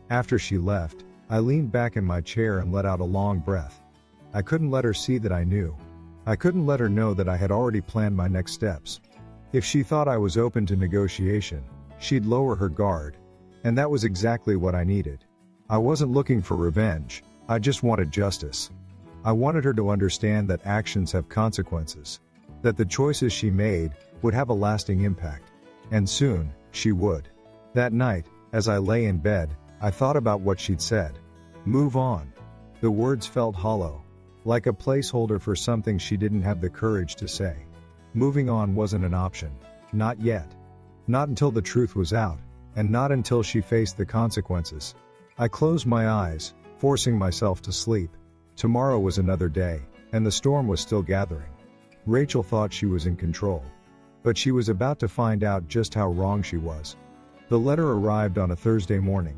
Speaker 1: After she left, I leaned back in my chair and let out a long breath. I couldn't let her see that I knew. I couldn't let her know that I had already planned my next steps. If she thought I was open to negotiation, she'd lower her guard. And that was exactly what I needed. I wasn't looking for revenge, I just wanted justice. I wanted her to understand that actions have consequences, that the choices she made would have a lasting impact. And soon, she would. That night, as I lay in bed, I thought about what she'd said. Move on. The words felt hollow, like a placeholder for something she didn't have the courage to say. Moving on wasn't an option. Not yet. Not until the truth was out, and not until she faced the consequences. I closed my eyes, forcing myself to sleep. Tomorrow was another day, and the storm was still gathering. Rachel thought she was in control. But she was about to find out just how wrong she was. The letter arrived on a Thursday morning.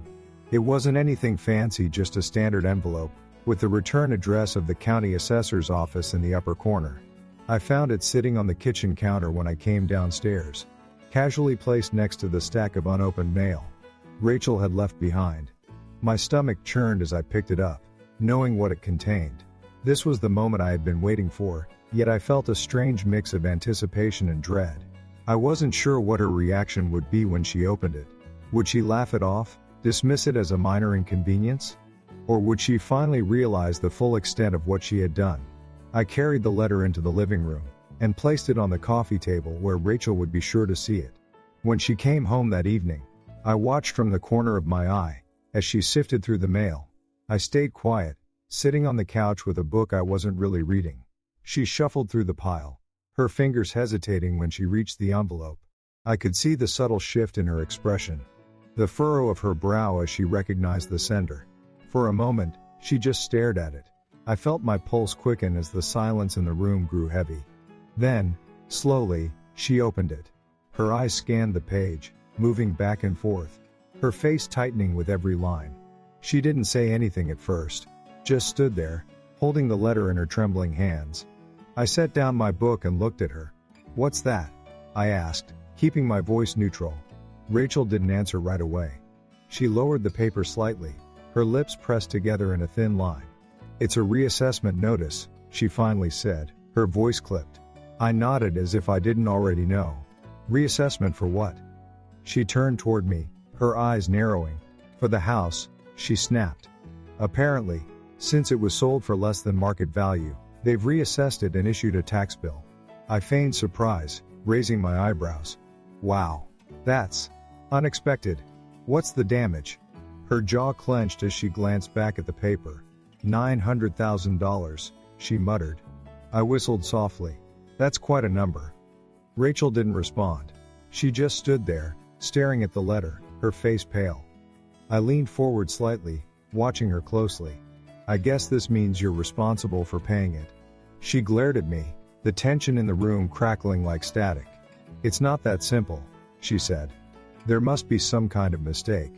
Speaker 1: It wasn't anything fancy, just a standard envelope, with the return address of the county assessor's office in the upper corner. I found it sitting on the kitchen counter when I came downstairs, casually placed next to the stack of unopened mail Rachel had left behind. My stomach churned as I picked it up, knowing what it contained. This was the moment I had been waiting for, yet I felt a strange mix of anticipation and dread. I wasn't sure what her reaction would be when she opened it. Would she laugh it off, dismiss it as a minor inconvenience? Or would she finally realize the full extent of what she had done? I carried the letter into the living room and placed it on the coffee table where Rachel would be sure to see it. When she came home that evening, I watched from the corner of my eye as she sifted through the mail. I stayed quiet, sitting on the couch with a book I wasn't really reading. She shuffled through the pile, her fingers hesitating when she reached the envelope. I could see the subtle shift in her expression, the furrow of her brow as she recognized the sender. For a moment, she just stared at it. I felt my pulse quicken as the silence in the room grew heavy. Then, slowly, she opened it. Her eyes scanned the page, moving back and forth, her face tightening with every line. She didn't say anything at first, just stood there, holding the letter in her trembling hands. I set down my book and looked at her. "What's that?" I asked, keeping my voice neutral. Rachel didn't answer right away. She lowered the paper slightly, her lips pressed together in a thin line. "It's a reassessment notice," she finally said, her voice clipped. I nodded as if I didn't already know. "Reassessment for what?" She turned toward me, her eyes narrowing. "For the house," she snapped. "Apparently, since it was sold for less than market value, they've reassessed it and issued a tax bill." I feigned surprise, raising my eyebrows. "Wow. That's unexpected. What's the damage?" Her jaw clenched as she glanced back at the paper. $900,000, she muttered. I whistled softly. "That's quite a number." Rachel didn't respond. She just stood there, staring at the letter, her face pale. I leaned forward slightly, watching her closely. "I guess this means you're responsible for paying it." She glared at me, the tension in the room crackling like static. "It's not that simple," she said. "There must be some kind of mistake.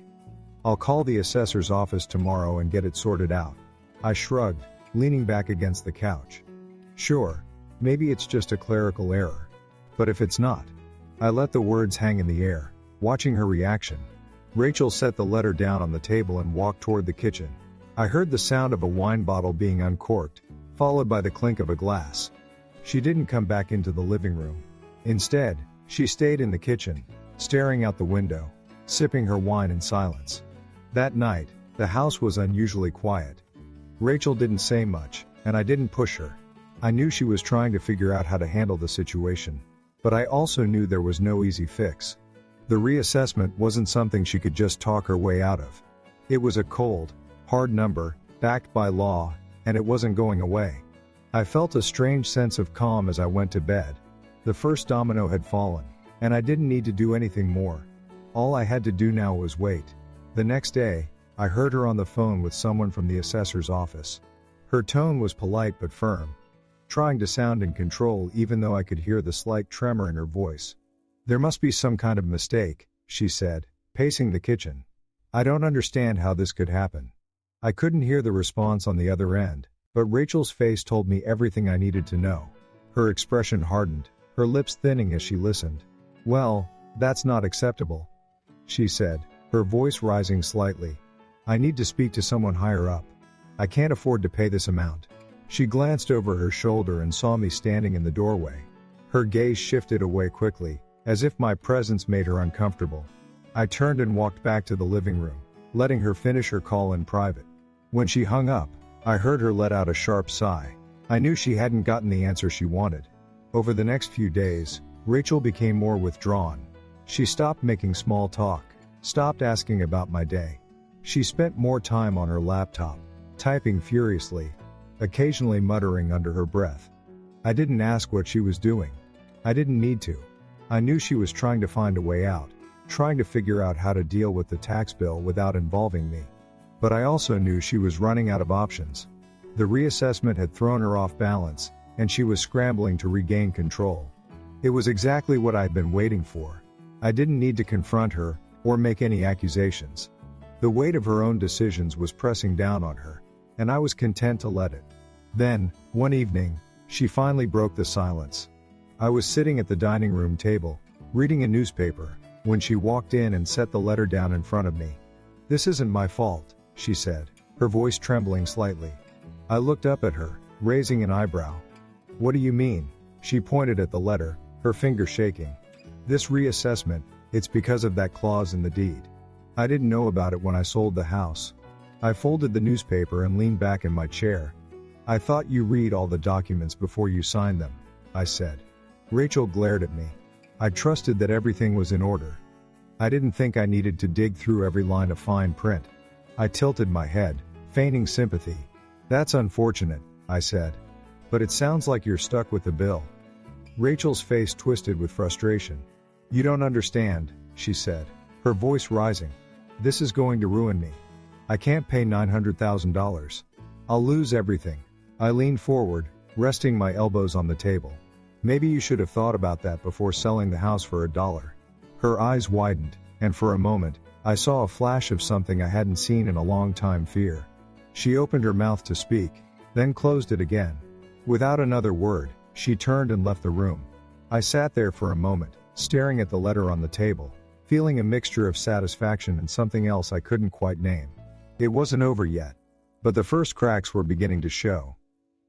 Speaker 1: I'll call the assessor's office tomorrow and get it sorted out." I shrugged, leaning back against the couch. "Sure, maybe it's just a clerical error. But if it's not?" I let the words hang in the air, watching her reaction. Rachel set the letter down on the table and walked toward the kitchen. I heard the sound of a wine bottle being uncorked, followed by the clink of a glass. She didn't come back into the living room. Instead, she stayed in the kitchen, staring out the window, sipping her wine in silence. That night, the house was unusually quiet. Rachel didn't say much, and I didn't push her. I knew she was trying to figure out how to handle the situation. But I also knew there was no easy fix. The reassessment wasn't something she could just talk her way out of. It was a cold, hard number, backed by law, and it wasn't going away. I felt a strange sense of calm as I went to bed. The first domino had fallen, and I didn't need to do anything more. All I had to do now was wait. The next day, I heard her on the phone with someone from the assessor's office. Her tone was polite but firm, trying to sound in control even though I could hear the slight tremor in her voice. "There must be some kind of mistake," she said, pacing the kitchen. "I don't understand how this could happen." I couldn't hear the response on the other end, but Rachel's face told me everything I needed to know. Her expression hardened, her lips thinning as she listened. "Well, that's not acceptable," she said, her voice rising slightly. "I need to speak to someone higher up. I can't afford to pay this amount." She glanced over her shoulder and saw me standing in the doorway. Her gaze shifted away quickly, as if my presence made her uncomfortable. I turned and walked back to the living room, letting her finish her call in private. When she hung up, I heard her let out a sharp sigh. I knew she hadn't gotten the answer she wanted. Over the next few days, Rachel became more withdrawn. She stopped making small talk, stopped asking about my day. She spent more time on her laptop, typing furiously, occasionally muttering under her breath. I didn't ask what she was doing. I didn't need to. I knew she was trying to find a way out, trying to figure out how to deal with the tax bill without involving me. But I also knew she was running out of options. The reassessment had thrown her off balance, and she was scrambling to regain control. It was exactly what I had been waiting for. I didn't need to confront her, or make any accusations. The weight of her own decisions was pressing down on her, and I was content to let it. Then, one evening, she finally broke the silence. I was sitting at the dining room table, reading a newspaper, when she walked in and set the letter down in front of me. "This isn't my fault," she said, her voice trembling slightly. I looked up at her, raising an eyebrow. What do you mean? She pointed at the letter, her finger shaking. This reassessment, it's because of that clause in the deed. I didn't know about it when I sold the house. I folded the newspaper and leaned back in my chair. I thought you read all the documents before you sign them, I said. Rachel glared at me. I trusted that everything was in order. I didn't think I needed to dig through every line of fine print. I tilted my head, feigning sympathy. That's unfortunate, I said. But it sounds like you're stuck with the bill. Rachel's face twisted with frustration. You don't understand, she said, her voice rising. This is going to ruin me. I can't pay $900,000. I'll lose everything. I leaned forward, resting my elbows on the table. Maybe you should have thought about that before selling the house for $1. Her eyes widened, and for a moment, I saw a flash of something I hadn't seen in a long time: fear. She opened her mouth to speak, then closed it again. Without another word, she turned and left the room. I sat there for a moment, staring at the letter on the table, feeling a mixture of satisfaction and something else I couldn't quite name. It wasn't over yet, but the first cracks were beginning to show.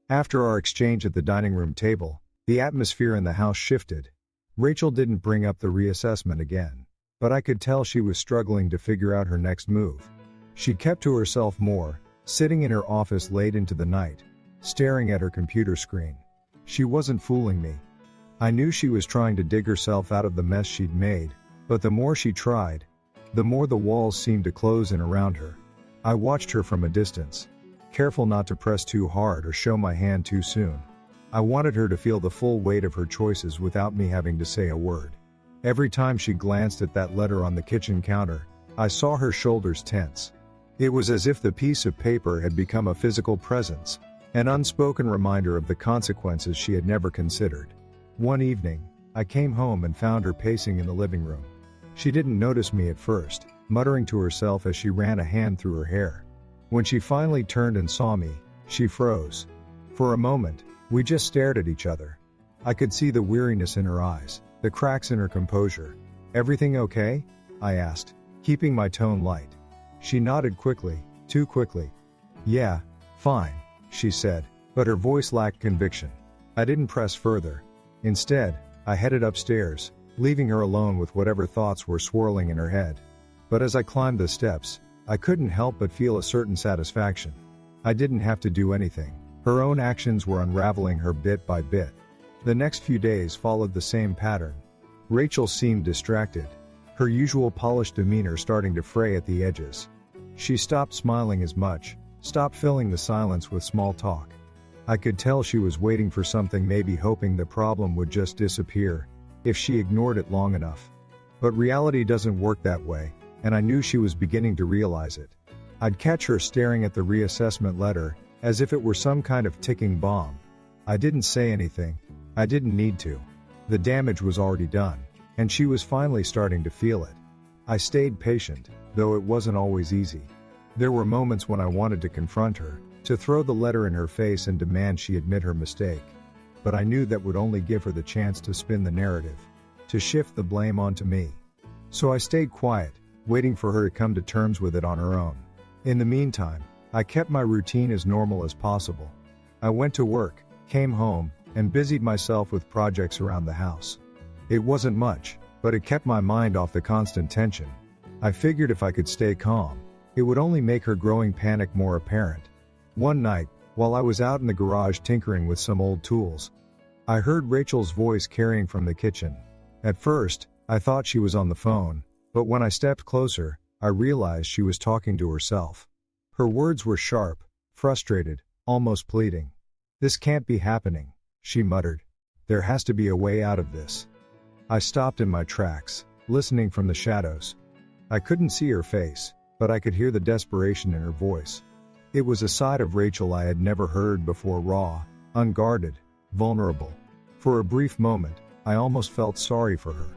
Speaker 1: After our exchange at the dining room table, the atmosphere in the house shifted. Rachel didn't bring up the reassessment again, but I could tell she was struggling to figure out her next move. She kept to herself more, sitting in her office late into the night, staring at her computer screen. She wasn't fooling me. I knew she was trying to dig herself out of the mess she'd made, but the more she tried, the more the walls seemed to close in around her. I watched her from a distance, careful not to press too hard or show my hand too soon. I wanted her to feel the full weight of her choices without me having to say a word. Every time she glanced at that letter on the kitchen counter, I saw her shoulders tense. It was as if the piece of paper had become a physical presence, an unspoken reminder of the consequences she had never considered. One evening, I came home and found her pacing in the living room. She didn't notice me at first, muttering to herself as she ran a hand through her hair. When she finally turned and saw me, she froze. For a moment, we just stared at each other. I could see the weariness in her eyes, the cracks in her composure. Everything okay? I asked, keeping my tone light. She nodded quickly, too quickly. Yeah, fine, she said, but her voice lacked conviction. I didn't press further. Instead, I headed upstairs, leaving her alone with whatever thoughts were swirling in her head. But as I climbed the steps, I couldn't help but feel a certain satisfaction. I didn't have to do anything. Her own actions were unraveling her bit by bit. The next few days followed the same pattern. Rachel seemed distracted, her usual polished demeanor starting to fray at the edges. She stopped smiling as much, stopped filling the silence with small talk. I could tell she was waiting for something, maybe hoping the problem would just disappear, if she ignored it long enough. But reality doesn't work that way, and I knew she was beginning to realize it. I'd catch her staring at the reassessment letter, as if it were some kind of ticking bomb. I didn't say anything. I didn't need to. The damage was already done, and she was finally starting to feel it. I stayed patient, though it wasn't always easy. There were moments when I wanted to confront her, to throw the letter in her face and demand she admit her mistake. But I knew that would only give her the chance to spin the narrative, to shift the blame onto me. So I stayed quiet, waiting for her to come to terms with it on her own. In the meantime, I kept my routine as normal as possible. I went to work, came home, and busied myself with projects around the house. It wasn't much, but it kept my mind off the constant tension. I figured if I could stay calm, it would only make her growing panic more apparent. One night, while I was out in the garage tinkering with some old tools, I heard Rachel's voice carrying from the kitchen. At first, I thought she was on the phone, but when I stepped closer, I realized she was talking to herself. Her words were sharp, frustrated, almost pleading. "This can't be happening," she muttered. "There has to be a way out of this." I stopped in my tracks, listening from the shadows. I couldn't see her face, but I could hear the desperation in her voice. It was a side of Rachel I had never heard before, raw, unguarded, vulnerable. For a brief moment, I almost felt sorry for her.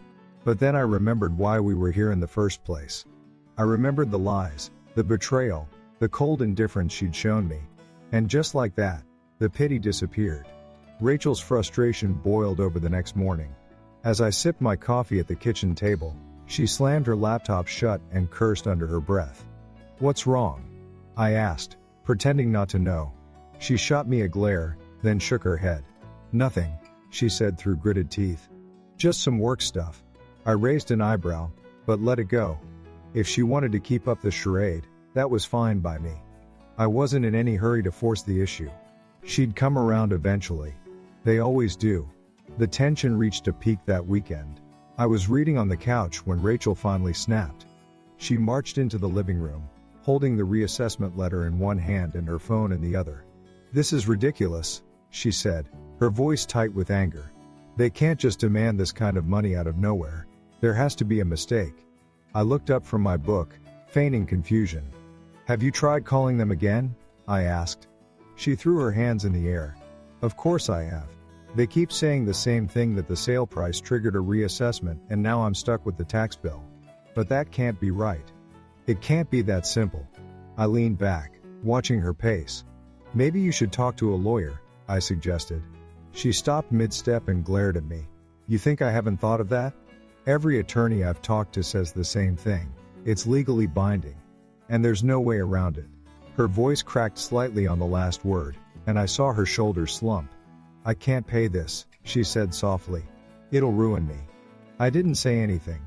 Speaker 1: But then I remembered why we were here in the first place. I remembered the lies, the betrayal, the cold indifference she'd shown me. And just like that, the pity disappeared. Rachel's frustration boiled over the next morning. As I sipped my coffee at the kitchen table, she slammed her laptop shut and cursed under her breath. "What's wrong?" I asked, pretending not to know. She shot me a glare, then shook her head. Nothing, she said through gritted teeth. Just some work stuff. I raised an eyebrow, but let it go. If she wanted to keep up the charade, that was fine by me. I wasn't in any hurry to force the issue. She'd come around eventually. They always do. The tension reached a peak that weekend. I was reading on the couch when Rachel finally snapped. She marched into the living room, holding the reassessment letter in one hand and her phone in the other. "This is ridiculous," she said, her voice tight with anger. "They can't just demand this kind of money out of nowhere. There has to be a mistake." I looked up from my book, feigning confusion. "Have you tried calling them again?" I asked. She threw her hands in the air. "Of course I have. They keep saying the same thing, that the sale price triggered a reassessment and now I'm stuck with the tax bill. But that can't be right. It can't be that simple." I leaned back, watching her pace. "Maybe you should talk to a lawyer," I suggested. She stopped mid-step and glared at me. "You think I haven't thought of that? Every attorney I've talked to says the same thing. It's legally binding. And there's no way around it." Her voice cracked slightly on the last word, and I saw her shoulders slump. "I can't pay this," she said softly. "It'll ruin me." I didn't say anything.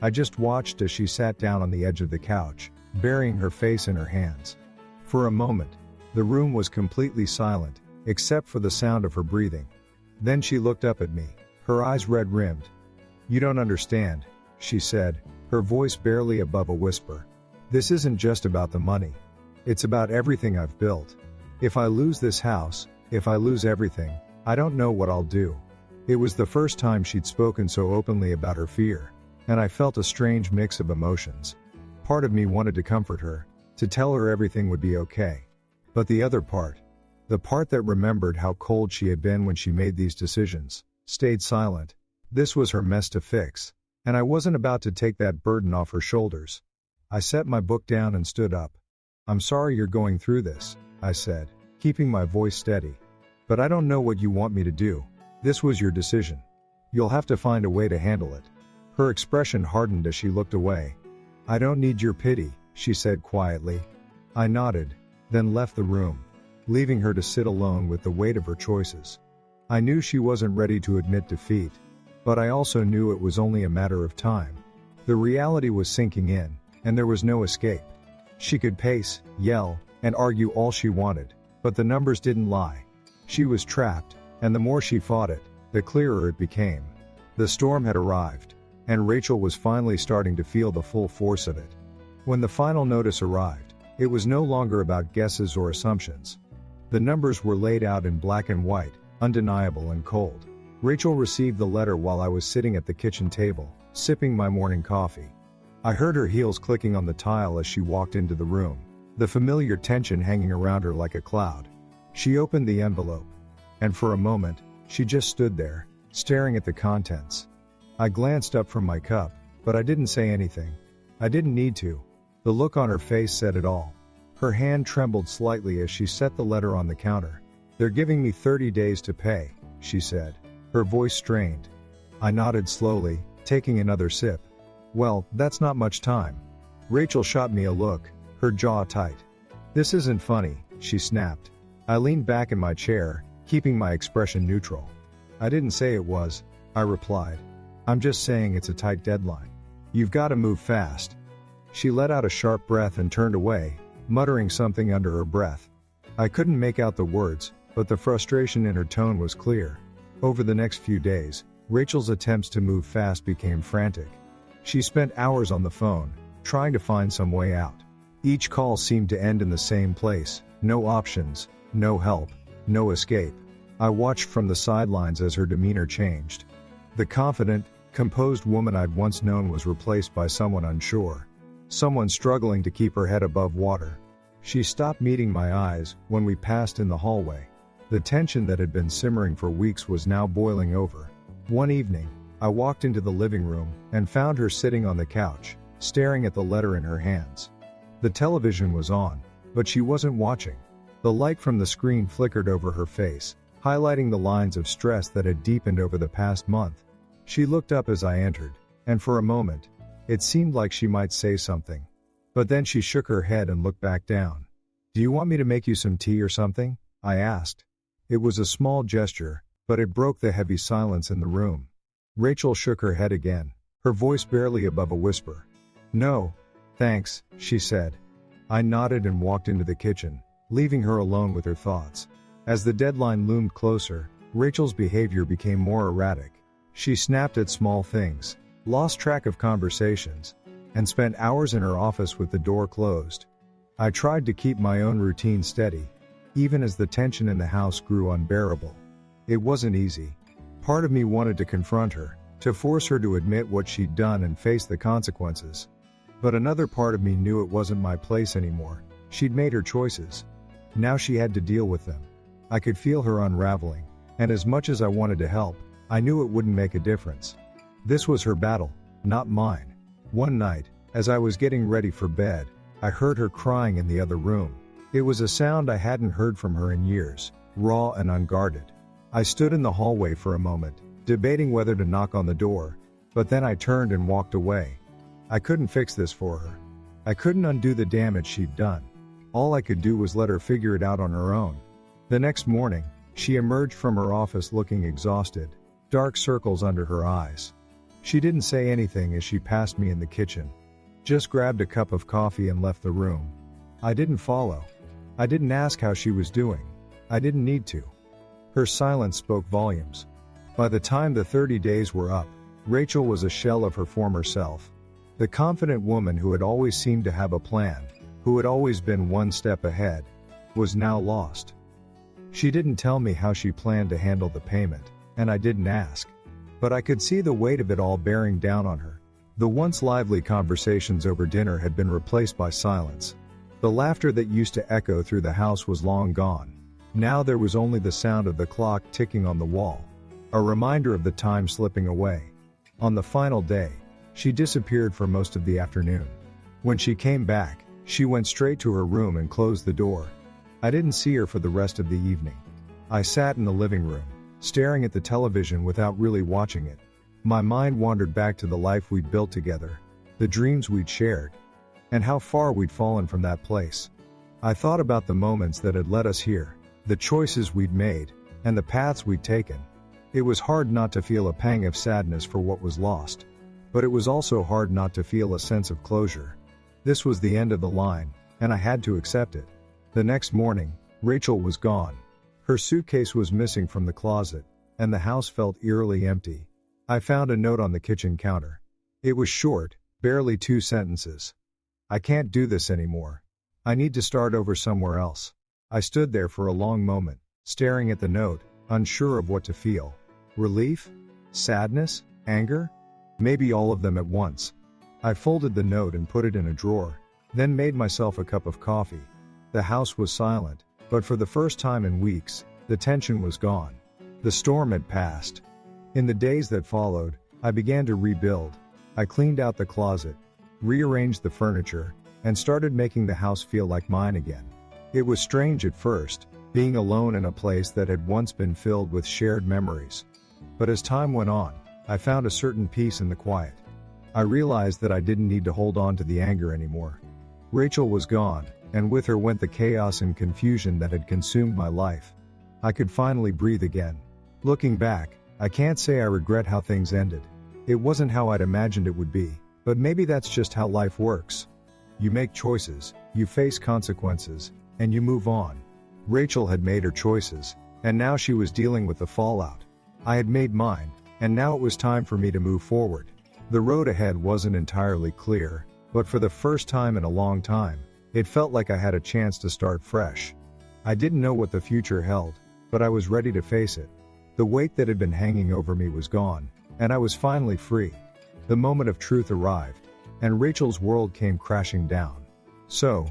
Speaker 1: I just watched as she sat down on the edge of the couch, burying her face in her hands. For a moment, the room was completely silent, except for the sound of her breathing. Then she looked up at me, her eyes red-rimmed. "You don't understand," she said, her voice barely above a whisper. "This isn't just about the money. It's about everything I've built. If I lose this house, if I lose everything, I don't know what I'll do." It was the first time she'd spoken so openly about her fear, and I felt a strange mix of emotions. Part of me wanted to comfort her, to tell her everything would be okay. But the other part, the part that remembered how cold she had been when she made these decisions, stayed silent. This was her mess to fix, and I wasn't about to take that burden off her shoulders. I set my book down and stood up. "I'm sorry you're going through this," I said, keeping my voice steady. "But I don't know what you want me to do. This was your decision. You'll have to find a way to handle it." Her expression hardened as she looked away. "I don't need your pity," she said quietly. I nodded, then left the room, leaving her to sit alone with the weight of her choices. I knew she wasn't ready to admit defeat, but I also knew it was only a matter of time. The reality was sinking in, and there was no escape. She could pace, yell, and argue all she wanted, but the numbers didn't lie. She was trapped, and the more she fought it, the clearer it became. The storm had arrived, and Rachel was finally starting to feel the full force of it. When the final notice arrived, it was no longer about guesses or assumptions. The numbers were laid out in black and white, undeniable and cold. Rachel received the letter while I was sitting at the kitchen table, sipping my morning coffee. I heard her heels clicking on the tile as she walked into the room, the familiar tension hanging around her like a cloud. She opened the envelope, and for a moment, she just stood there, staring at the contents. I glanced up from my cup, but I didn't say anything. I didn't need to. The look on her face said it all. Her hand trembled slightly as she set the letter on the counter. "They're giving me 30 days to pay," she said, her voice strained. I nodded slowly, taking another sip. "Well, that's not much time." Rachel shot me a look, her jaw tight. "This isn't funny," she snapped. I leaned back in my chair, keeping my expression neutral. "I didn't say it was," I replied. "I'm just saying it's a tight deadline. You've got to move fast." She let out a sharp breath and turned away, muttering something under her breath. I couldn't make out the words, but the frustration in her tone was clear. Over the next few days, Rachel's attempts to move fast became frantic. She spent hours on the phone, trying to find some way out. Each call seemed to end in the same place: no options, no help, no escape. I watched from the sidelines as her demeanor changed. The confident, composed woman I'd once known was replaced by someone unsure. Someone struggling to keep her head above water. She stopped meeting my eyes when we passed in the hallway. The tension that had been simmering for weeks was now boiling over. One evening, I walked into the living room and found her sitting on the couch, staring at the letter in her hands. The television was on, but she wasn't watching. The light from the screen flickered over her face, highlighting the lines of stress that had deepened over the past month. She looked up as I entered, and for a moment, it seemed like she might say something. But then she shook her head and looked back down. "Do you want me to make you some tea or something?" I asked. It was a small gesture, but it broke the heavy silence in the room. Rachel shook her head again, her voice barely above a whisper. "No, thanks," she said. I nodded and walked into the kitchen, leaving her alone with her thoughts. As the deadline loomed closer, Rachel's behavior became more erratic. She snapped at small things, lost track of conversations, and spent hours in her office with the door closed. I tried to keep my own routine steady, even as the tension in the house grew unbearable. It wasn't easy. Part of me wanted to confront her, to force her to admit what she'd done and face the consequences. But another part of me knew it wasn't my place anymore. She'd made her choices. Now she had to deal with them. I could feel her unraveling, and as much as I wanted to help, I knew it wouldn't make a difference. This was her battle, not mine. One night, as I was getting ready for bed, I heard her crying in the other room. It was a sound I hadn't heard from her in years, raw and unguarded. I stood in the hallway for a moment, debating whether to knock on the door, but then I turned and walked away. I couldn't fix this for her. I couldn't undo the damage she'd done. All I could do was let her figure it out on her own. The next morning, she emerged from her office looking exhausted, dark circles under her eyes. She didn't say anything as she passed me in the kitchen. Just grabbed a cup of coffee and left the room. I didn't follow. I didn't ask how she was doing. I didn't need to. Her silence spoke volumes. By the time the 30 days were up, Rachel was a shell of her former self. The confident woman who had always seemed to have a plan, who had always been one step ahead, was now lost. She didn't tell me how she planned to handle the payment, and I didn't ask. But I could see the weight of it all bearing down on her. The once lively conversations over dinner had been replaced by silence. The laughter that used to echo through the house was long gone. Now there was only the sound of the clock ticking on the wall, a reminder of the time slipping away. On the final day, she disappeared for most of the afternoon. When she came back, she went straight to her room and closed the door. I didn't see her for the rest of the evening. I sat in the living room, staring at the television without really watching it. My mind wandered back to the life we'd built together, the dreams we'd shared, and how far we'd fallen from that place. I thought about the moments that had led us here, the choices we'd made, and the paths we'd taken. It was hard not to feel a pang of sadness for what was lost, but it was also hard not to feel a sense of closure. This was the end of the line, and I had to accept it. The next morning, Rachel was gone. Her suitcase was missing from the closet, and the house felt eerily empty. I found a note on the kitchen counter. It was short, barely 2 sentences. "I can't do this anymore. I need to start over somewhere else." I stood there for a long moment, staring at the note, unsure of what to feel. Relief? Sadness? Anger? Maybe all of them at once. I folded the note and put it in a drawer, then made myself a cup of coffee. The house was silent, but for the first time in weeks, the tension was gone. The storm had passed. In the days that followed, I began to rebuild. I cleaned out the closet, rearranged the furniture, and started making the house feel like mine again. It was strange at first, being alone in a place that had once been filled with shared memories. But as time went on, I found a certain peace in the quiet. I realized that I didn't need to hold on to the anger anymore. Rachel was gone, and with her went the chaos and confusion that had consumed my life. I could finally breathe again. Looking back, I can't say I regret how things ended. It wasn't how I'd imagined it would be, but maybe that's just how life works. You make choices, you face consequences, and you move on. Rachel had made her choices, and now she was dealing with the fallout. I had made mine, and now it was time for me to move forward. The road ahead wasn't entirely clear, but for the first time in a long time, it felt like I had a chance to start fresh. I didn't know what the future held, but I was ready to face it. The weight that had been hanging over me was gone, and I was finally free. The moment of truth arrived, and Rachel's world came crashing down. So,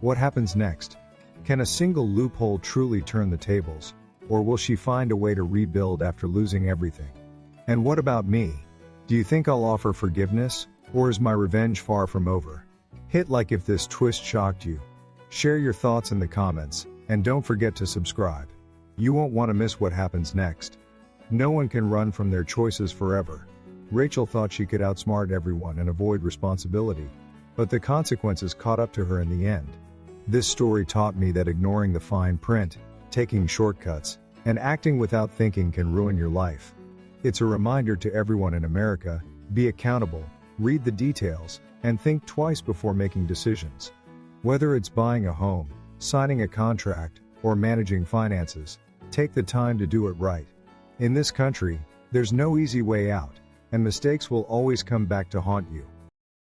Speaker 1: what happens next? Can a single loophole truly turn the tables, or will she find a way to rebuild after losing everything? And what about me? Do you think I'll offer forgiveness, or is my revenge far from over? Hit like if this twist shocked you. Share your thoughts in the comments, and don't forget to subscribe. You won't want to miss what happens next. No one can run from their choices forever. Rachel thought she could outsmart everyone and avoid responsibility, but the consequences caught up to her in the end. This story taught me that ignoring the fine print, taking shortcuts, And acting without thinking can ruin your life. It's a reminder to everyone in America, be accountable, read the details, and think twice before making decisions. Whether it's buying a home, signing a contract, or managing finances, take the time to do it right. In this country, there's no easy way out, and mistakes will always come back to haunt you.